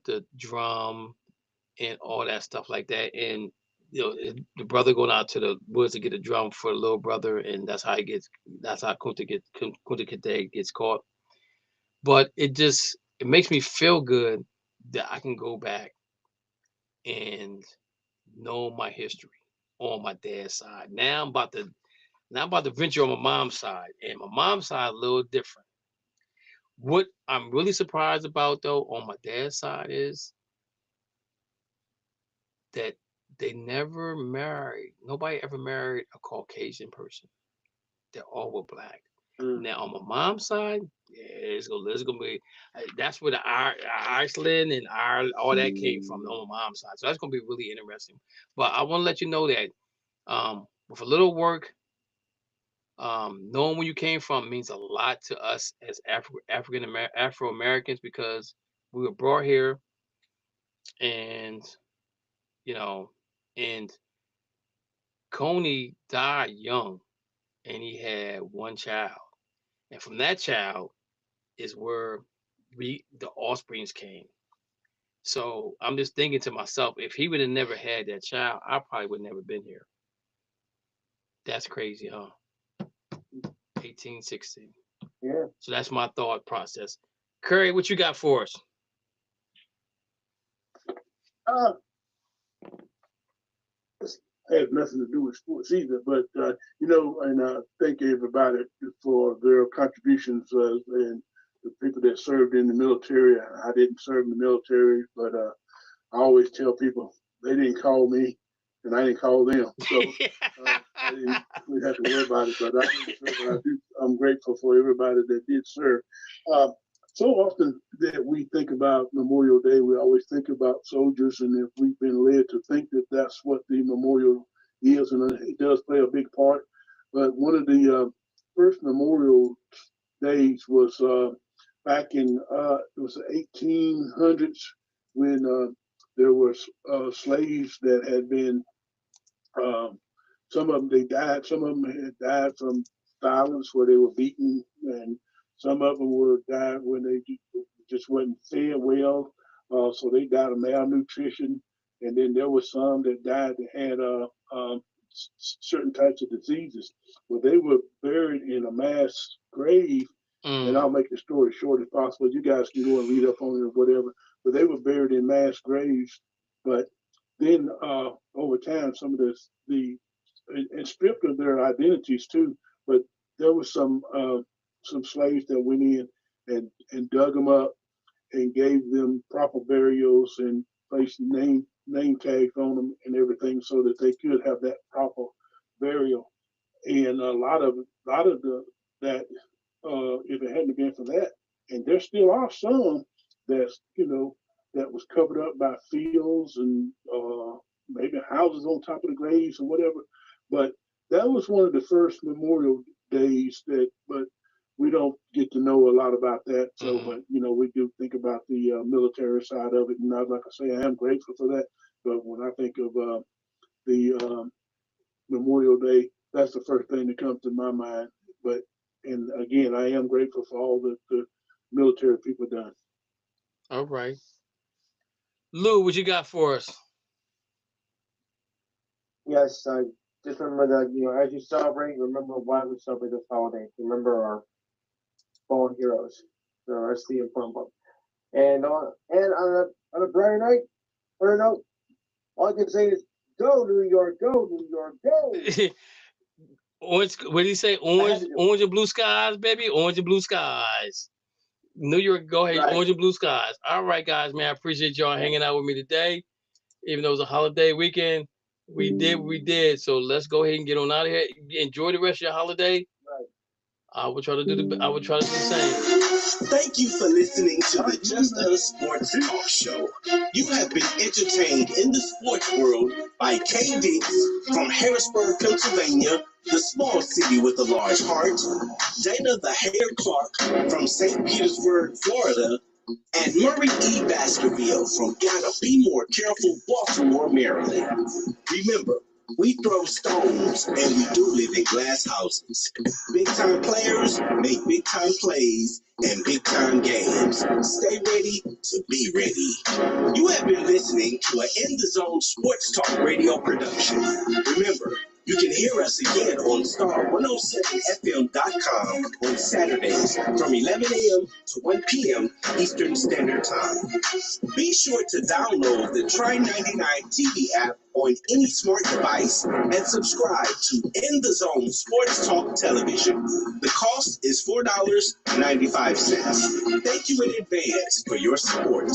the drum and all that stuff like that. And the brother going out to the woods to get a drum for the little brother, and that's how Kunta Kinte gets caught. But it makes me feel good that I can go back and know my history on my dad's side. Now I'm about to venture on my mom's side, and my mom's side a little different. What I'm really surprised about though on my dad's side is that they never married. Nobody ever married a Caucasian person. They all were black. Now on my mom's side, yeah, it's gonna be. That's where the Iceland and Ireland, all that came from on my mom's side. So that's gonna be really interesting. But I want to let you know that with a little work, knowing where you came from means a lot to us as Afro Americans, because we were brought here, and you know, and Coney died young, and he had one child, and from that child is where the offsprings came. So I'm just thinking to myself, if he would have never had that child, I probably would never been here. That's crazy, huh? 1816. Yeah. So that's my thought process. Curry, what you got for us? This has nothing to do with sports either, but and thank everybody for their contributions and the people that served in the military. I didn't serve in the military, but I always tell people they didn't call me, and I didn't call them, so I didn't really have to worry about it. But I didn't serve, but I'm grateful for everybody that did serve. So often that we think about Memorial Day, we always think about soldiers, and if we've been led to think that that's what the memorial is, and it does play a big part. But one of the first Memorial Days was back in it was the 1800s, when there were slaves that had been, some of them they died, some of them had died from violence where they were beaten, and some of them were died when they just wasn't fed well, so they died of malnutrition. And then there were some that died that had certain types of diseases. Well, they were buried in a mass grave, and I'll make the story short as possible. You guys can go and read up on it or whatever. But they were buried in mass graves. But then over time, some of the and stripped of their identities too. But there was some slaves that went in and dug them up and gave them proper burials and placed name tags on them and everything so that they could have that proper burial. And a lot of that, if it hadn't been for that, and there still are some that's, that was covered up by fields and maybe houses on top of the graves or whatever. But that was one of the first Memorial Days but we don't get to know a lot about that. So, but we do think about the military side of it, and like I say, I am grateful for that. But when I think of the Memorial Day, that's the first thing that comes to my mind. And again, I am grateful for all that the military people done. All right, Lou, what you got for us? Yes, just remember that, as you celebrate, remember why we celebrate this holiday. Remember our fallen heroes. So that's the important part. And on a brighter note, all I can say is, go New York, go New York, go. Orange, what did he say? Orange and blue skies, baby. Orange and blue skies. New York, go ahead. Right. Orange and blue skies. All right, guys, man. I appreciate y'all hanging out with me today. Even though it was a holiday weekend, we did. So let's go ahead and get on out of here. Enjoy the rest of your holiday. Right. I will try to do the same. Thank you for listening to the Just Us Sports Talk Show. You have been entertained in the sports world by K Diggs from Harrisburg, Pennsylvania, the small city with a large heart, Dana the Hair Clark from St. Petersburg, Florida, and Murray E. Baskerville from Gotta Be More Careful, Baltimore, Maryland. Remember, we throw stones and we do live in glass houses. Big time players make big time plays and big time games. Stay ready to be ready. You have been listening to an In the Zone Sports Talk Radio production. Remember, you can hear us again on star107fm.com on Saturdays from 11 a.m. to 1 p.m. Eastern Standard Time. Be sure to download the Try 99 TV app on any smart device and subscribe to In the Zone Sports Talk Television. The cost is $4.95. Thank you in advance for your support.